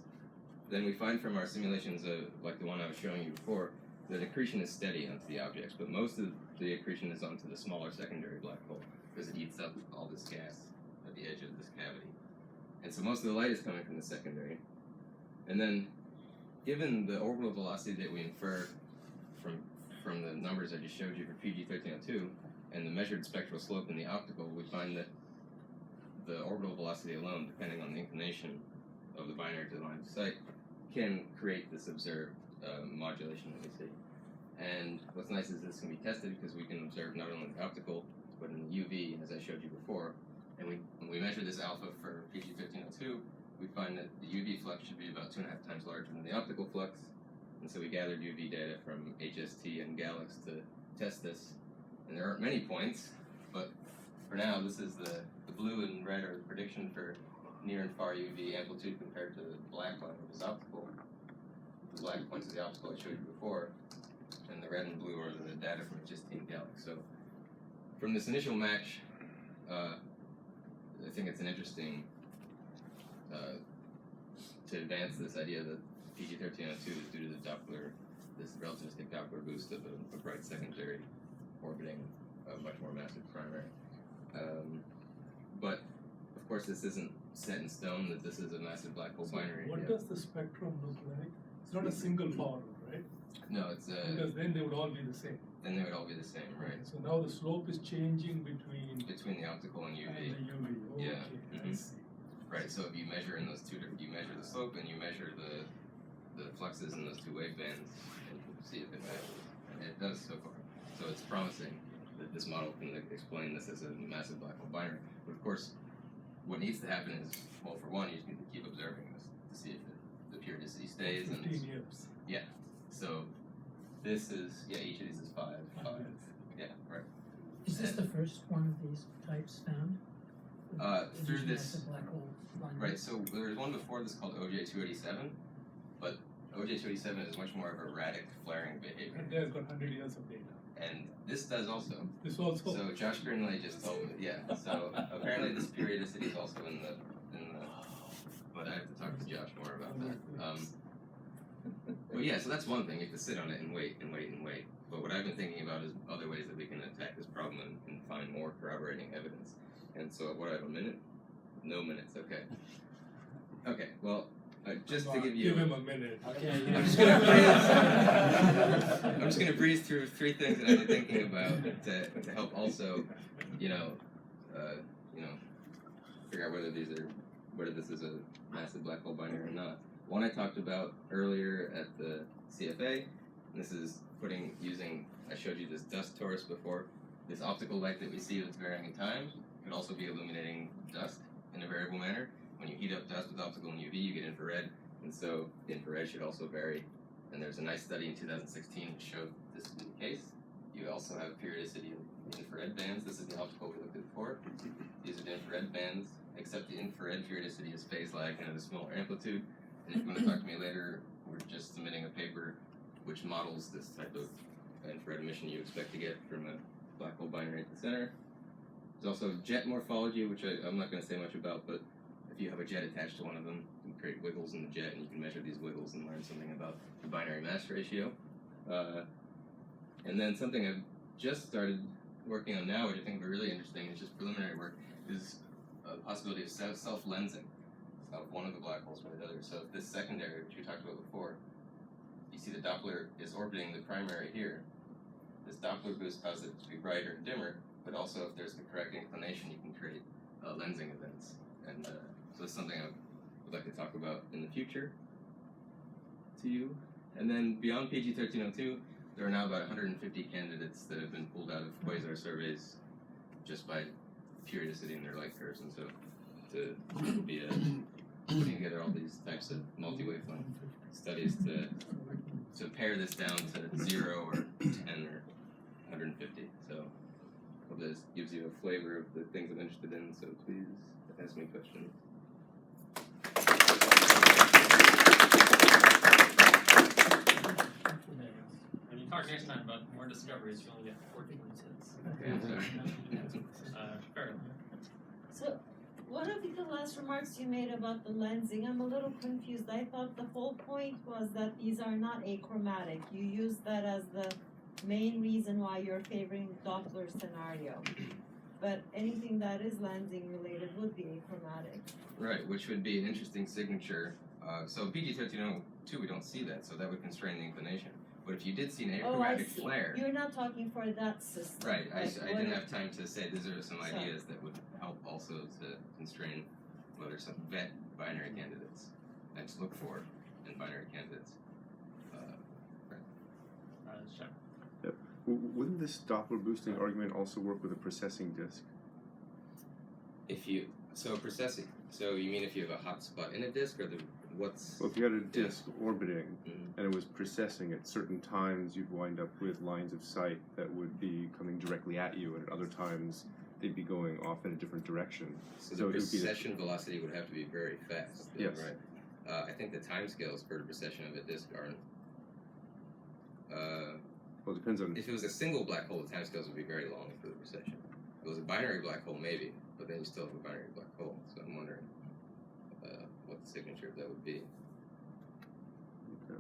S7: then we find from our simulations, like the one I was showing you before, that accretion is steady onto the objects, but most of the accretion is onto the smaller secondary black hole because it eats up all this gas at the edge of this cavity. And so most of the light is coming from the secondary. And then, given the orbital velocity that we infer from the numbers I just showed you for PG1302 and the measured spectral slope in the optical, we find that the orbital velocity alone, depending on the inclination of the binary to the line of sight, can create this observed modulation that we see. And what's nice is this can be tested because we can observe not only the optical, but in the UV, as I showed you before. And when we measure this alpha for PG1302, we find that the UV flux should be about 2.5 times larger than the optical flux. And so we gathered UV data from HST and GALAX to test this. And there aren't many points, but for now, this is the blue and red are the prediction for near and far UV amplitude compared to the black line, which is optical. the black points to the optical I showed you before, and the red and blue are the data from a Justine galaxy. So from this initial match, I think it's an interesting to advance this idea that PG1302 is due to the Doppler, this relativistic Doppler boost of a bright secondary orbiting a much more massive primary. But of course, this isn't set in stone that this is a massive black hole binary.
S8: What does the spectrum look like? It's not a single power, right?
S7: No, it's
S8: Because then they would all be the same.
S7: then they would all be the same, right?
S8: So now the slope is changing between
S7: the optical and UV.
S8: and the UV. Okay,
S7: Yeah.
S8: I see.
S7: Right, so if you measure in those two different, you measure the slope and you measure the fluxes in those two wavebands and see if it matches. And it does so far. So it's promising that this model can explain this as a massive black hole binary. But of course, what needs to happen is, well, for one, you just need to keep observing this to see if the periodicity stays.
S8: 15
S7: And
S8: years.
S7: so this is, each of these is five. Yeah, right.
S3: Is this the first one of these types found?
S7: Through
S3: These
S7: this,
S3: massive black hole binaries?
S7: right, so there was one before this called OJ287, but OJ287 is much more of erratic flaring behavior.
S8: And they've got 100 years of data.
S7: And this does also.
S8: This also.
S7: So Josh Grinley just told me, so apparently this periodicity is also in the, but I have to talk to Josh more about that. But yeah, so that's one thing, you have to sit on it and wait and wait and wait. But what I've been thinking about is other ways that we can attack this problem and find more corroborating evidence. And so what, I have a minute? No minutes, okay. Okay, well, just to give you...
S8: Give him a minute.
S5: Okay.
S7: I'm just gonna breeze through three things that I've been thinking about to help also, figure out whether this is a massive black hole binary or not. One I talked about earlier at the CFA, and this is I showed you this dust torus before. This optical light that we see that's varying in time could also be illuminating dust in a variable manner. When you heat up dust with optical and UV, you get infrared, and so the infrared should also vary. And there's a nice study in 2016 which showed this to be the case. You also have periodicity in infrared bands. This is the optical we looked at before. These are the infrared bands, except the infrared periodicity is phase lag and at a smaller amplitude. And if you want to talk to me later, we're just submitting a paper which models this type of infrared emission you expect to get from a black hole binary at the center. There's also jet morphology, which I'm not going to say much about, but if you have a jet attached to one of them, you can create wiggles in the jet, and you can measure these wiggles and learn something about the binary mass ratio. And then something I've just started working on now, which I think would be really interesting, it's just preliminary work, is a possibility of self-lensing of one of the black holes by the other. So if this secondary, which we talked about before, you see the Doppler is orbiting the primary here. This Doppler boost causes it to be brighter and dimmer, but also if there's the correct inclination, you can create lensing events. And so it's something I would like to talk about in the future to you. And then beyond PG1302, there are now about 150 candidates that have been pulled out of Quasar surveys just by periodicity in their light curves. And so to be putting together all these types of multi-wavelength studies to pare this down to 0 or 10 or 150. So hope this gives you a flavor of the things I'm interested in. So please ask me questions.
S5: When you talk next time about more discoveries, you only get 14 cents.
S7: Okay, I'm sorry.
S5: Fair.
S9: So, one of the last remarks you made about the lensing, I'm a little confused. I thought the whole point was that these are not achromatic. You use that as the main reason why you're favoring the Doppler scenario. But anything that is lensing related would be achromatic.
S7: Right, which would be an interesting signature. So PG1302, we don't see that, so that would constrain the inclination. But if you did see an achromatic flare,
S9: You're not talking for that system.
S7: right? I
S9: Like,
S7: didn't have time to say these are some
S9: Sorry.
S7: ideas that would help also to constrain whether some vet binary candidates and to look for in binary candidates.
S5: Sure.
S10: Wouldn't this Doppler boosting argument also work with a precessing disk?
S7: Precessing. So you mean if you have a hot spot in a disk, or what's?
S10: Well, if you had a disk orbiting
S7: Mhm.
S10: and it was precessing at certain times, you'd wind up with lines of sight that would be coming directly at you, and at other times they'd be going off in a different direction.
S7: So
S10: So
S7: the
S10: it would be the-
S7: precession velocity would have to be very fast. Then,
S10: Yes.
S7: Right. I think the timescales for the precession of a disk aren't.
S10: Well, it depends on.
S7: If it was a single black hole, the timescales would be very long for the precession. If it was a binary black hole, maybe, but then you still have a binary black hole. So I'm wondering what the signature of that would be.
S10: Okay.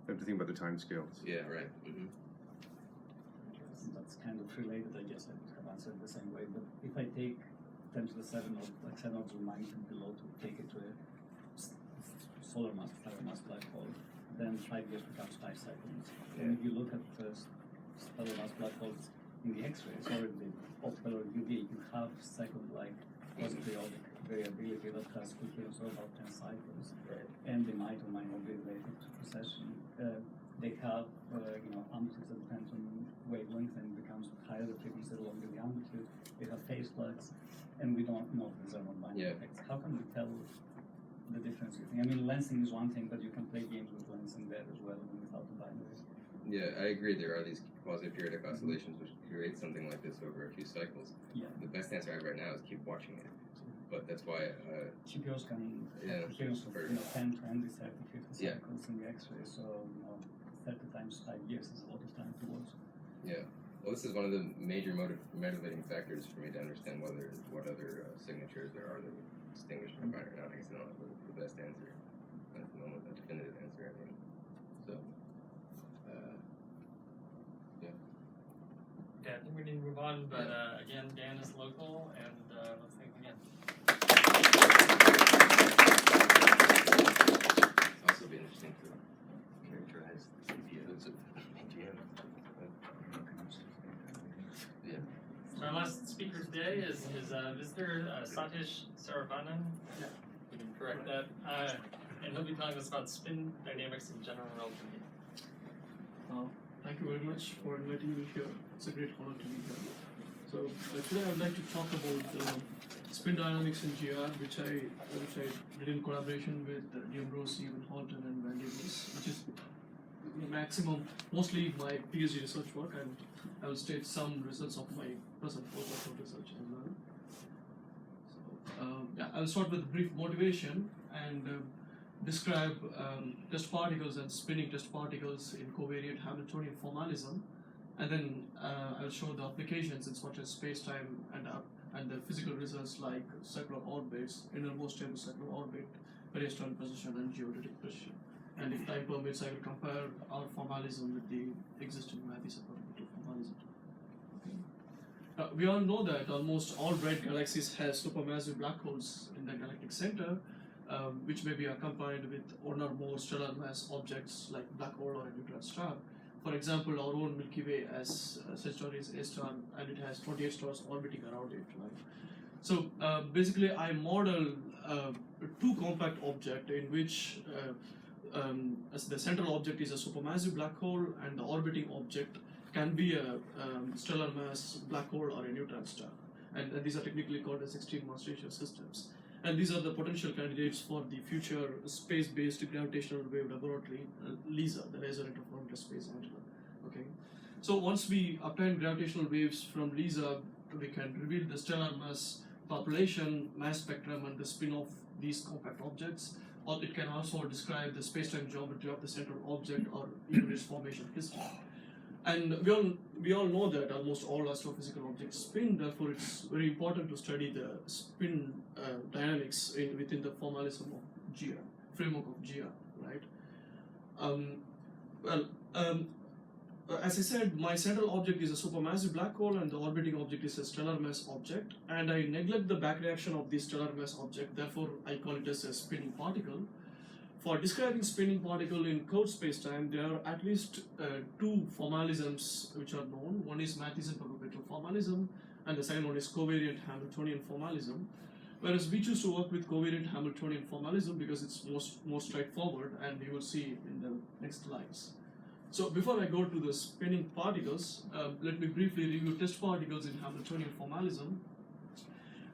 S10: I have to think about the time scales.
S7: Yeah, right. Mm-hmm.
S11: That's kind of related, I guess I would have answered the same way, but if I take 10 to the 7 or like 7 orders of magnitude below to take it to a solar mass black hole, then 5 years becomes 5 seconds.
S7: Yeah.
S11: And if you look at stellar mass black holes in the X-rays or in the optical or UV, you have second-like quasi-periodic variability that has coherence of about 10 cycles, and they might or might not be related to precession. They have amplitudes that depend on wavelength and becomes higher the frequency the longer the amplitude. They have phase flags, and we don't know if these are not binary effects. How can we tell the difference? You think? I mean, lensing is one thing, but you can play games with lensing there as well without the binaries.
S7: Yeah, I agree. There are these quasi-periodic oscillations which create something like this over a few cycles.
S11: Yeah.
S7: The best answer I have right now is keep watching it. But that's why.
S11: GPOs can have coherence of 10, 20, 30, 50 cycles in the X-ray, so 30 times 5 years is a lot of time to watch.
S7: Yeah. Well, this is one of the major motivating factors for me to understand what other signatures there are that would distinguish from binary. Now, I guess I don't have the best answer at the moment, a definitive answer. I mean, so yeah.
S5: Okay, I think we need to move on, but again, Dan is local, and let's thank him again.
S7: Also be interesting to characterize the CPOs of AGM. Yeah.
S5: So our last speaker today is visitor Satish Saravanan. Yeah, we can correct that. And he'll be telling us about spin dynamics and general relativity.
S12: Thank you very much for inviting me here. It's a great honor to be here. So today I would like to talk about spin dynamics in GR, which I did in collaboration with D'Ambrosio, Hamiltonian, and Van Davis, which is mostly my PhD research work, and I will state some results of my present postdoctoral research as well. So I will start with a brief motivation and describe test particles and spinning test particles in covariant Hamiltonian formalism, and then I will show the applications in such as space-time and the physical results like circular orbits, innermost stable circular orbit, periodicity position, and geodetic precision. And if time permits, I will compare our formalism with the existing Ioannis Papadimitriou formalism. Okay. We all know that almost all bright galaxies have supermassive black holes in the galactic center, which may be accompanied with one or more stellar mass objects like black hole or a neutron star. For example, our own Milky Way has such star is a star, and it has 28 stars orbiting around it. Right? So basically, I model two compact objects in which as the central object is a supermassive black hole, and the orbiting object can be a stellar mass black hole or a neutron star. And these are technically called as extreme mass ratio systems. And these are the potential candidates for the future space-based gravitational wave laboratory, LISA, the Laser Interferometer Space Antenna. Okay. So once we obtain gravitational waves from LISA, we can reveal the stellar mass population, mass spectrum, and the spin of these compact objects. Or it can also describe the space-time geometry of the central object or even its formation history. And we all know that almost all astrophysical objects spin, therefore it's very important to study the spin dynamics within the formalism of GR, framework of GR, right? As I said, my central object is a supermassive black hole and the orbiting object is a stellar mass object, and I neglect the back reaction of this stellar mass object, therefore I call it as a spinning particle. For describing spinning particle in curved spacetime, there are at least two formalisms which are known. One is Mathiesen-Papadimitriou formalism, and the second one is covariant Hamiltonian formalism. Whereas we choose to work with covariant Hamiltonian formalism because it's more straightforward, and you will see in the next slides. So before I go to the spinning particles, let me briefly review test particles in Hamiltonian formalism.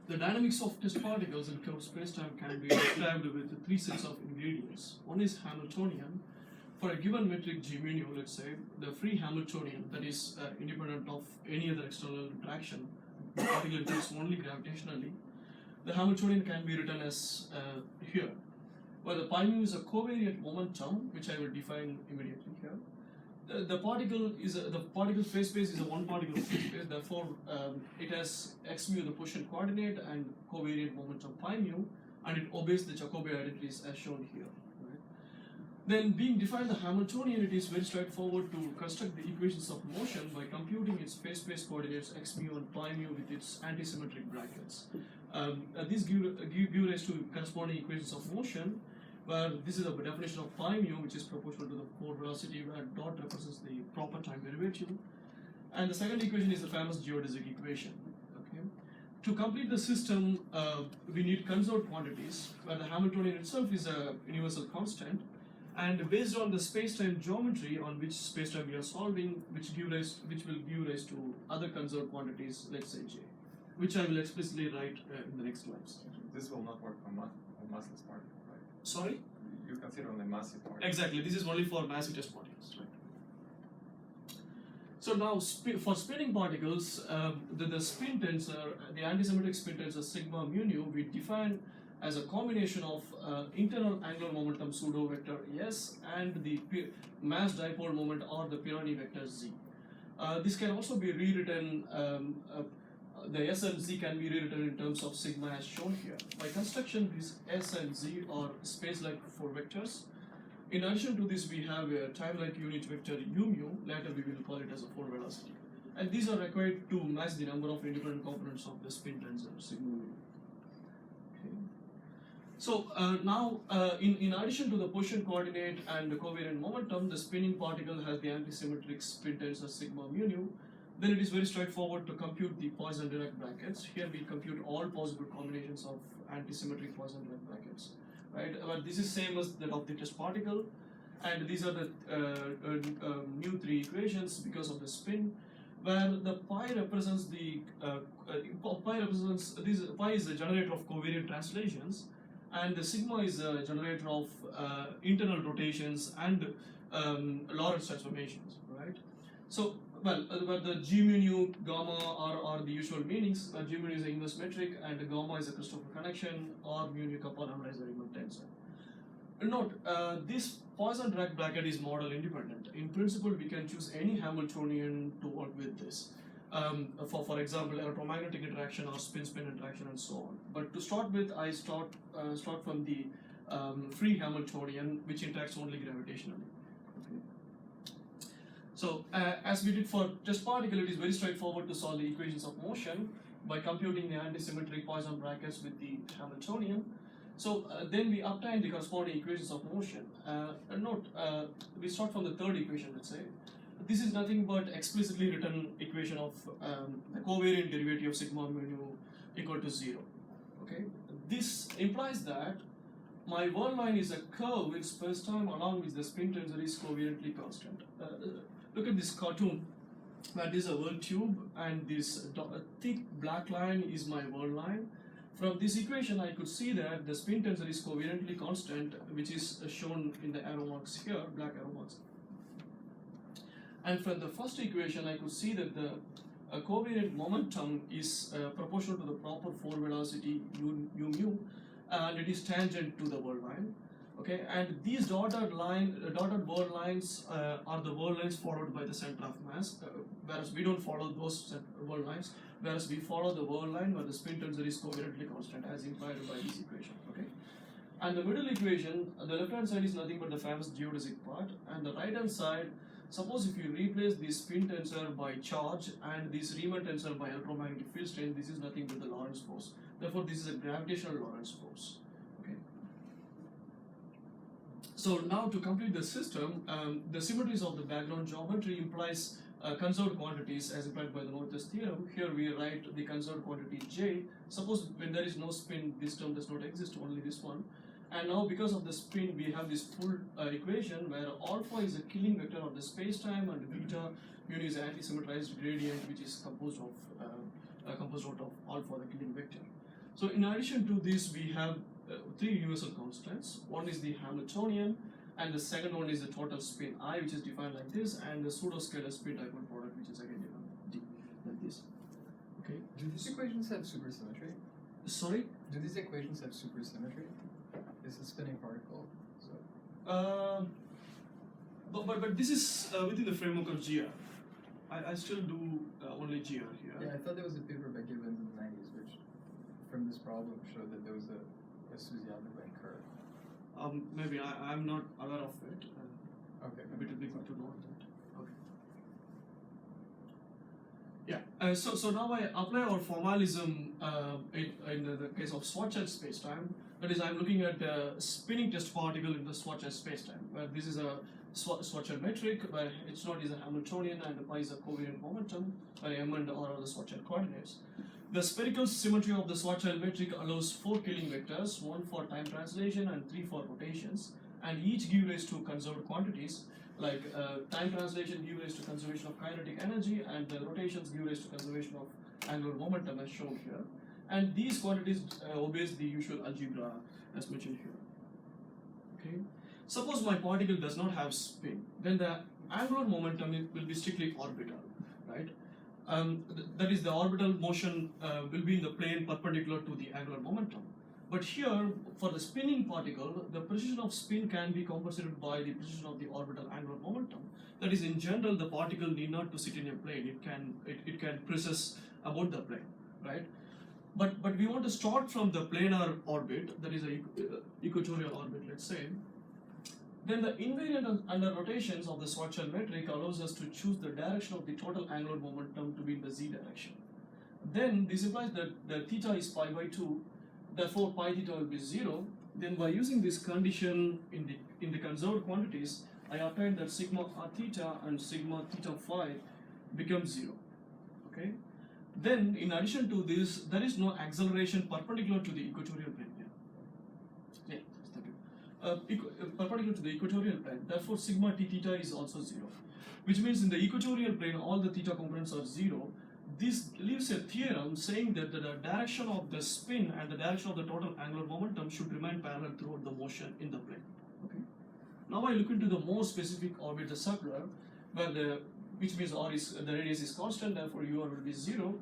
S12: The dynamics of test particles in curved spacetime can be described with three sets of ingredients. One is Hamiltonian. For a given metric G mu nu, let's say, the free Hamiltonian, that is independent of any other external interaction, the particle interacts only gravitationally, the Hamiltonian can be written as here. where the pi mu is a covariant momentum, which I will define immediately here. The particle phase space is a one particle phase space, therefore it has x mu the position coordinate and covariant momentum pi mu, and it obeys the Jacobi identities as shown here. Right? Then, being defined the Hamiltonian, it is very straightforward to construct the equations of motion by computing its phase space coordinates x mu and pi mu with its antisymmetric brackets. These give rise to corresponding equations of motion, where this is a definition of pi mu, which is proportional to the forward velocity, where dot represents the proper time derivative. And the second equation is the famous geodesic equation. Okay. To complete the system, we need conserved quantities, where the Hamiltonian itself is a universal constant, and based on the space-time geometry on which space-time we are solving, which will give rise to other conserved quantities, let's say J, which I will explicitly write in the next slides.
S13: This will not work on massless particles.
S12: Sorry?
S13: You consider only massive particles.
S12: Exactly, this is only for massive test particles, right? So now, for spinning particles, the spin tensor, the antisymmetric spin tensor sigma mu nu, we define as a combination of internal angular momentum pseudo vector S and the mass dipole moment or the Pirani vector Z. This can also be rewritten. The S and Z can be rewritten in terms of sigma as shown here. By construction, these S and Z are space-like 4 vectors. In addition to this, we have a time-like unit vector u mu, later we will call it as a 4 velocity. And these are required to match the number of independent components of the spin tensor, sigma mu. Okay. So now, in addition to the position coordinate and the covariant momentum, the spinning particle has the antisymmetric spin tensor sigma mu nu. Then it is very straightforward to compute the Poisson-Dirac brackets. Here we compute all possible combinations of antisymmetric Poisson-Dirac brackets, right? But this is same as that of the test particle, and these are the mu3 equations because of the spin, where the pi represents the pi is the generator of covariant translations, and the sigma is a generator of internal rotations and Lorentz transformations, right? So. Well, but the G mu nu, gamma are the usual meanings. G mu nu is an inverse metric, and gamma is a Christopher connection, or mu nu kappa lambda is a Riemann tensor. Note, this Poisson-Dirac bracket is model independent. In principle, we can choose any Hamiltonian to work with this. For example, electromagnetic interaction or spin-spin interaction and so on. But to start with, I start from the free Hamiltonian, which interacts only gravitationally. So, as we did for test particle, it is very straightforward to solve the equations of motion by computing the antisymmetric Poisson brackets with the Hamiltonian. So, then we obtain the corresponding equations of motion. And note, we start from the third equation, let's say. This is nothing but explicitly written equation of the covariant derivative of sigma mu nu equal to 0. Okay, this implies that my world line is a curve in space-time along which the spin tensor is covariantly constant. Look at this cartoon, where this is a world tube and this thick black line is my world line. From this equation, I could see that the spin tensor is covariantly constant, which is shown in the arrow marks here, black arrow marks. And from the first equation, I could see that the covariant momentum is proportional to the proper forward velocity u mu, and it is tangent to the world line. Okay, and these dotted world lines are the world lines followed by the center of mass, whereas we don't follow those world lines, whereas we follow the world line where the spin tensor is covariantly constant as implied by this equation. Okay, and the middle equation, the left hand side is nothing but the famous geodesic part, and the right hand side, suppose if you replace the spin tensor by charge and this Riemann tensor by electromagnetic field strength, this is nothing but the Lorentz force. Therefore, this is a gravitational Lorentz force. Okay. So now to complete the system, the symmetries of the background geometry implies conserved quantities as implied by the Northwest theorem. Here we write the conserved quantity J. Suppose when there is no spin, this term does not exist, only this one. And now because of the spin, we have this full equation where alpha is a killing vector of the space-time and beta mu is an anti-symmetrized gradient which is composed out of alpha, the killing vector. So in addition to this, we have three universal constants. One is the Hamiltonian, and the second one is the total spin I, which is defined like this, and the pseudo-scalar spin dipole product, which is again defined D, like this. Okay.
S2: Do these equations have supersymmetry?
S12: Sorry?
S2: Do these equations have supersymmetry? it's a spinning particle. So
S12: But this is within the framework of GR. I still do only GR here.
S2: yeah, I thought there was a paper by Gibbons in the 90s, which from this problem showed that there was a Suzy-Alderman curve.
S12: Maybe I'm not aware of it.
S2: Okay.
S12: Maybe it would be good to know that. Okay. Yeah. So now I apply our formalism in the case of Schwarzschild spacetime. That is, I'm looking at the spinning test particle in the Schwarzschild spacetime, where this is a Schwarzschild metric, where h0 is a Hamiltonian and pi is a covariant momentum, where m and r are the Schwarzschild coordinates. The spherical symmetry of the Schwarzschild metric allows 4 Killing vectors, 1 for time translation and 3 for rotations, and each give rise to conserved quantities, like time translation give rise to conservation of kinetic energy, and the rotations give rise to conservation of angular momentum as shown here. And these quantities obeys the usual algebra as mentioned here. Okay. Suppose my particle does not have spin, then the angular momentum will be strictly orbital, right? That is, the orbital motion will be in the plane perpendicular to the angular momentum. But here, for the spinning particle, the precision of spin can be compensated by the precision of the orbital angular momentum. That is, in general, the particle need not to sit in a plane. It can precess about the plane, right? But we want to start from the planar orbit, that is a equatorial orbit, let's say. Then the invariant under rotations of the Schwarzschild metric allows us to choose the direction of the total angular momentum to be in the z direction. Then this implies that the theta is pi by 2, therefore pi theta will be 0. Then by using this condition in the conserved quantities, I obtain that sigma r theta and sigma theta phi become 0. Okay. Then in addition to this, there is no acceleration perpendicular to the equatorial plane. Perpendicular to the equatorial plane, therefore sigma t theta is also 0, which means in the equatorial plane all the theta components are 0. This leaves a theorem saying that the direction of the spin and the direction of the total angular momentum should remain parallel throughout the motion in the plane. Okay. Now I look into the more specific orbit, the circular, where which means the radius is constant, therefore ur will be 0.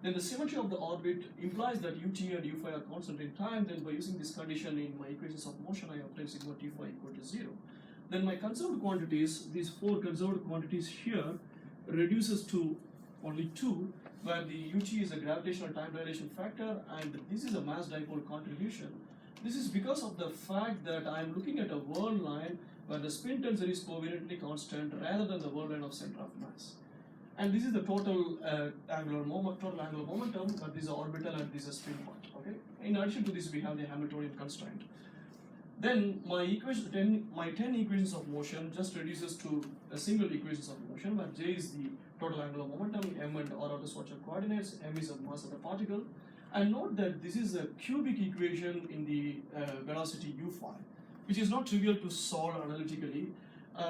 S12: Then the symmetry of the orbit implies that ut and u phi are constant in time. Then by using this condition in my equations of motion, I obtain sigma t phi equal to 0. Then my conserved quantities, these 4 conserved quantities here, reduces to only 2, where the ut is a gravitational time dilation factor, and this is a mass dipole contribution. This is because of the fact that I am looking at a world line where the spin tensor is covariantly constant rather than the world line of center of mass. And this is the total angular momentum, but this is orbital and this is a spin point. Okay. In addition to this, we have the Hamiltonian constraint. Then my 10 equations of motion just reduces to a single equations of motion, where J is the total angular momentum, m and r are the Schwarzschild coordinates, m is the mass of the particle. And note that this is a cubic equation in the velocity u phi, which is not trivial to solve analytically.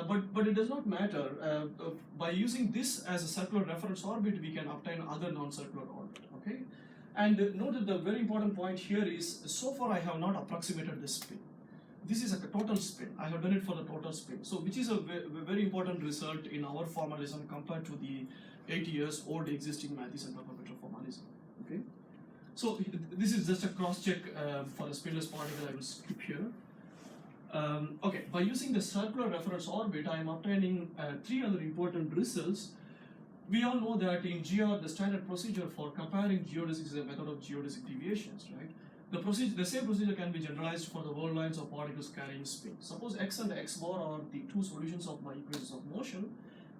S12: But it does not matter. By using this as a circular reference orbit, we can obtain other non-circular orbit. Okay, and note that the very important point here is, so far I have not approximated the spin. This is a total spin. I have done it for the total spin. So, which is a very important result in our formalism compared to the 80 years old existing Matheson Papadimitriou formalism. Okay, so this is just a cross check for the spinless particle. I will skip here. Okay, by using the circular reference orbit, I am obtaining 3 other important results. We all know that in GR, the standard procedure for comparing geodesics is a method of geodesic deviations, right? The same procedure can be generalized for the world lines of particles carrying spin. Suppose x and x bar are the 2 solutions of my equations of motion,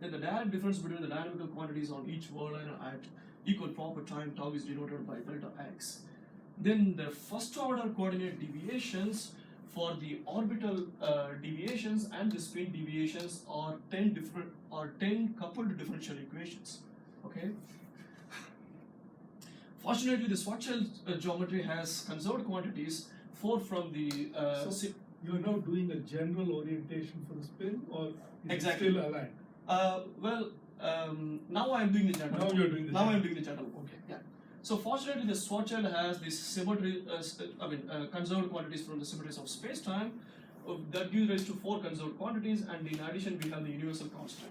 S12: then the direct difference between the dynamical quantities on each world line at equal proper time tau is denoted by delta x. Then the first order coordinate deviations for the orbital deviations and the spin deviations are 10 coupled differential equations. Okay. Fortunately, the Schwarzschild geometry has conserved quantities, 4 from the.
S8: So you're now doing a general orientation for the spin, or is
S12: exactly.
S8: it still aligned?
S12: Now I am doing the general.
S8: Now you're doing the
S12: general. Now I am doing the general. Okay. Yeah. So fortunately, the Schwarzschild has this symmetry, conserved quantities from the symmetries of spacetime that gives rise to 4 conserved quantities, and in addition we have the universal constant.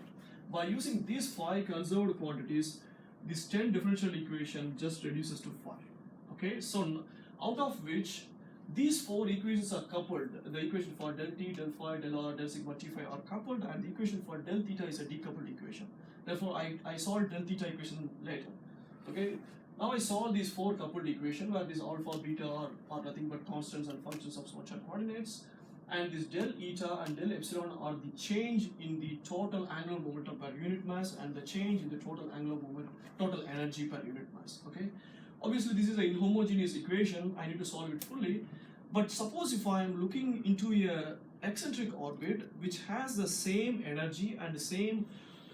S12: By using these 5 conserved quantities, this 10 differential equation just reduces to 5. Okay, so out of which these four equations are coupled. The equation for del t, del phi, del r, del sigma t phi are coupled, and the equation for del theta is a decoupled equation. Therefore, I solved del theta equation later. Okay. Now I solve these four coupled equations where this alpha, beta are nothing but constants and functions of Schwarzschild coordinates, and this del eta and del epsilon are the change in the total angular momentum per unit mass and the change in the total angular moment, total energy per unit mass. Okay. Obviously, this is an inhomogeneous equation. I need to solve it fully. But suppose if I am looking into a eccentric orbit which has the same energy and the same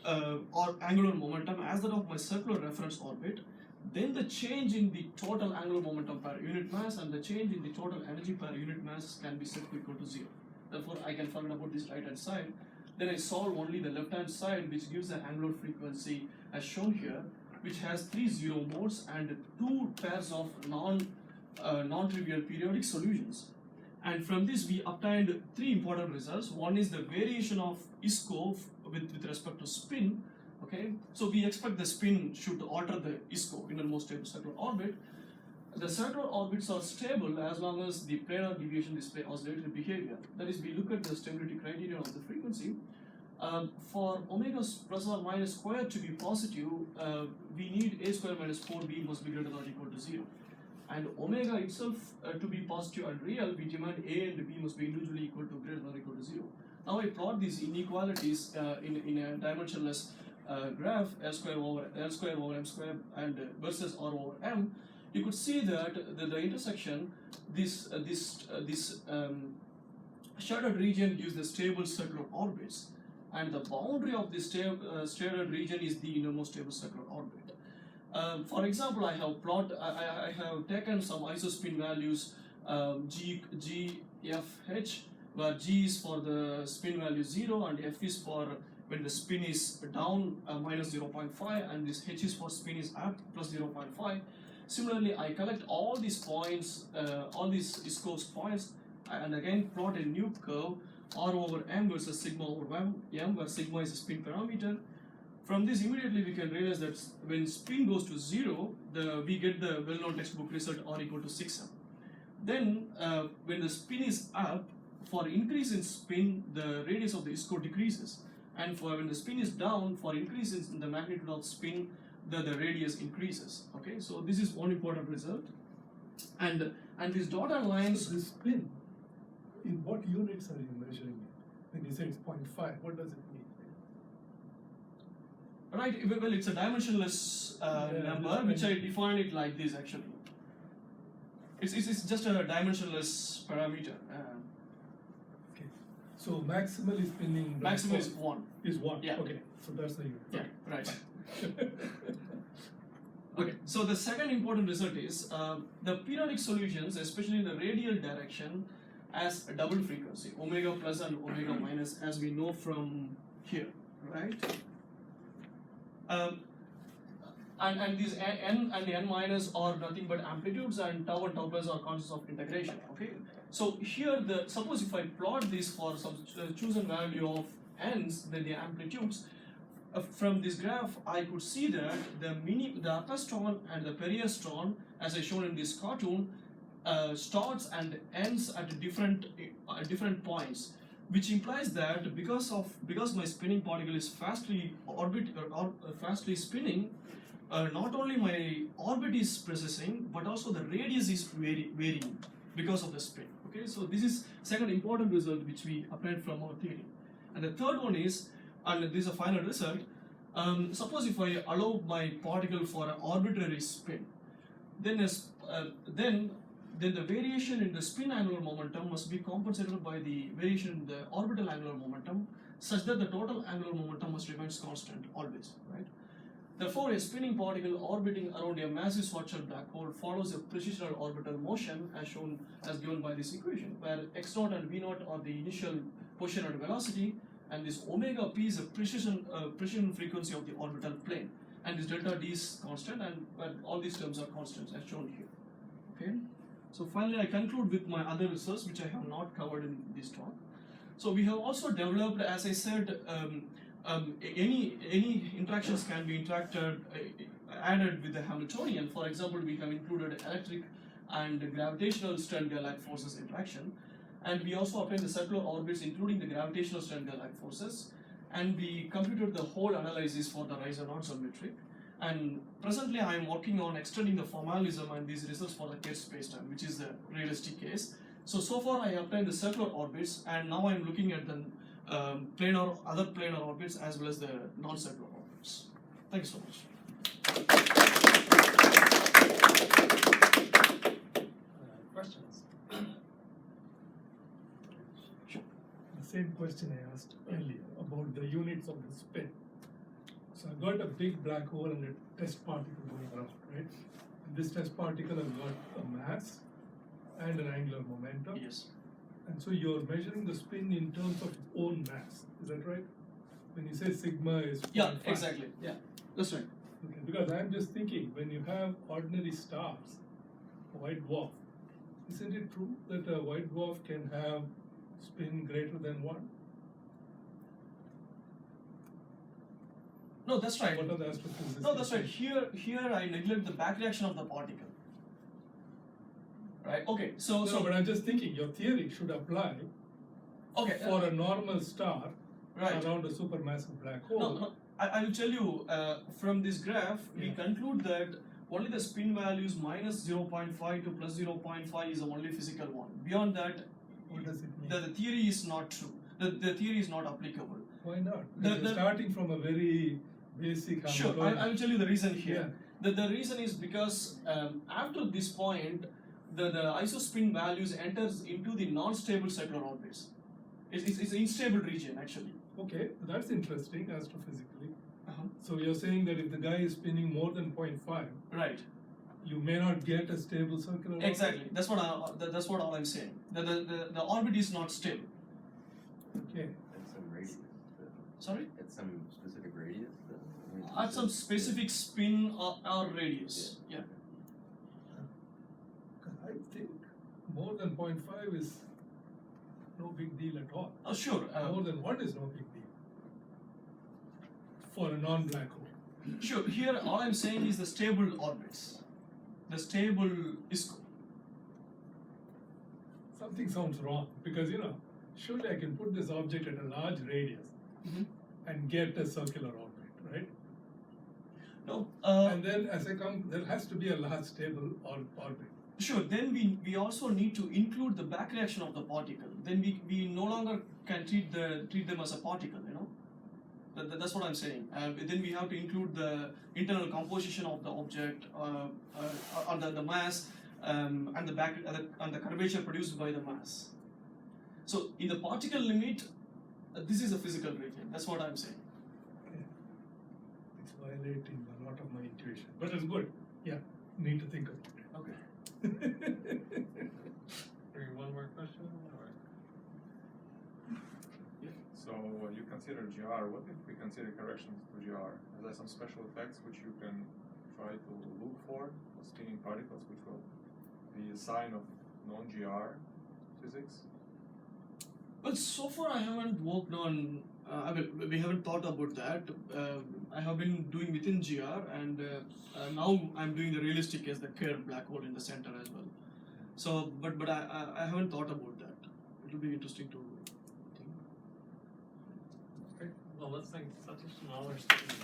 S12: or angular momentum as that of my circular reference orbit, then the change in the total angular momentum per unit mass and the change in the total energy per unit mass can be set to equal to 0. Therefore, I can forget about this right hand side. Then I solve only the left hand side, which gives the angular frequency as shown here, which has 3 zero modes and 2 pairs of non-trivial periodic solutions. And from this we obtained 3 important results. One is the variation of ISCO with respect to spin. Okay, so we expect the spin should alter the ISCO, innermost stable circular orbit. The circular orbits are stable as long as the planar deviation display oscillatory behavior. That is, we look at the stability criterion of the frequency. For omega plus or minus square to be positive, we need a square minus 4b must be greater than or equal to 0. And omega itself to be positive and real, we demand a and b must be individually equal to greater than or equal to 0. Now I plot these inequalities in a dimensionless graph L square over m square and versus r over m. You could see that the intersection, this shaded region gives the stable circular orbits, and the boundary of this shaded region is the innermost stable circular orbit. For example, I have taken some isospin values g, f, h, where g is for the spin value 0 and f is for when the spin is down minus 0.5, and this h is for spin is up plus 0.5. Similarly, I collect all these points, all these ISCO's points, and again plot a new curve r over m versus sigma over m, where sigma is a spin parameter. From this, immediately we can realize that when spin goes to 0, we get the well-known textbook result r equal to 6m. Then, when the spin is up, for increase in spin, the radius of the ISCO decreases, and for when the spin is down, for increase in the magnitude of spin, the radius increases. Okay, so this is one important result, and these dotted lines.
S8: So this spin, in what units are you measuring it? When you say it's 0.5, what does it mean?
S12: Right. Well, it's a dimensionless number, which I define it like this. Actually, it's just a dimensionless parameter.
S8: Okay. So maximally spinning.
S12: Maximal is 1.
S8: Is 1.
S12: Yeah.
S8: Okay. So that's the unit.
S12: Yeah. Right. Okay, so the second important result is the periodic solutions, especially in the radial direction, as a double frequency, omega plus and omega minus, as we know from here, right? And these n and n minus are nothing but amplitudes, and tau plus are constants of integration. Okay, so here suppose if I plot this for some chosen value of n's, then the amplitudes. From this graph, I could see that the upper strand and the periostron, as I shown in this cartoon, starts and ends at different points, which implies that because my spinning particle is fastly spinning, not only my orbit is precessing, but also the radius is varying because of the spin. Okay, so this is second important result which we obtained from our theory, and the third one is. And this is a final result. Suppose if I allow my particle for an arbitrary spin, then the variation in the spin angular momentum must be compensated by the variation in the orbital angular momentum, such that the total angular momentum must remain constant always, right? Therefore, a spinning particle orbiting around a massive Schwarzschild black hole follows a precisional orbital motion, as given by this equation, where x0 and v0 are the initial position and velocity, and this omega p is a precision frequency of the orbital plane, and this delta d is constant, and all these terms are constants as shown here. Okay, so finally I conclude with my other research which I have not covered in this talk. So we have also developed, as I said, any interactions can be added with the Hamiltonian. For example, we have included electric and gravitational Stern-Gerlach forces interaction. And we also obtained the circular orbits including the gravitational Stern-Gerlach forces, and we computed the whole analysis for the Riser non-symmetric. And presently I am working on extending the formalism and these results for the Kerr spacetime, which is the realistic case. So far I obtained the circular orbits, and now I am looking at the other planar orbits as well as the non-circular orbits. Thank you so much.
S5: Questions?
S8: The same question I asked earlier about the units of the spin. So I've got a big black hole and a test particle going around, right? And this test particle has got a mass and an angular momentum.
S12: Yes.
S8: And so you're measuring the spin in terms of its own mass. Is that right? When you say sigma is 0.5.
S12: Yeah, exactly. Yeah, that's right.
S8: Okay, because I'm just thinking, when you have ordinary stars, a white dwarf, isn't it true that a white dwarf can have spin greater than 1?
S12: No, that's right.
S8: What are the astrophysicists?
S12: No, that's right. Here I neglect the back reaction of the particle. Right. Okay. So
S8: but I'm just thinking your theory should apply for a normal star around a supermassive black hole.
S12: No, I will tell you from this graph we conclude that only the spin values minus 0.5 to plus 0.5 is the only physical one. Beyond that,
S8: what does it mean?
S12: The theory is not true. The theory is not applicable.
S8: Why not? You're starting from a very basic.
S12: Sure, I will tell you the reason here. Yeah. The reason is because after this point, the isospin values enters into the non-stable circular orbits. It's an unstable region actually.
S8: Okay, that's interesting astrophysically. So you're saying that if the guy is spinning more than 0.5,
S12: right,
S8: you may not get a stable circular orbit?
S12: Exactly. That's what all I'm saying. The orbit is not stable.
S8: Okay.
S14: At some radius.
S12: Sorry?
S14: At some specific radius.
S12: At some specific spin or radius. Yeah.
S8: I think more than 0.5 is no big deal at all.
S12: Oh, sure.
S8: More than 1 is no big deal for a non-black hole.
S12: Sure. Here, all I'm saying is the stable orbits, the stable ISCO.
S8: Something sounds wrong because surely I can put this object at a large radius and get a circular orbit, right?
S12: No.
S8: And then as I come, there has to be a large stable orbit.
S12: Sure. Then we also need to include the back reaction of the particle. Then we no longer can treat them as a particle. That's what I'm saying. Then we have to include the internal composition of the object, or the mass, and the curvature produced by the mass. So in the particle limit, this is a physical region. That's what I'm saying.
S8: Okay. It's violating a lot of my intuition, but it's good. Yeah, need to think about it.
S5: Okay. One more question? Or?
S13: Yeah. So you consider GR. What if we consider corrections to GR? Are there some special effects which you can try to look for spinning particles, which will be a sign of non-GR physics?
S12: Well, so far I haven't worked on. We haven't thought about that. I have been doing within GR, and now I'm doing the realistic case, the Kerr black hole in the center as well. So, but I haven't thought about that. It will be interesting to think.
S5: Okay. Well, let's thank Satish and all our students.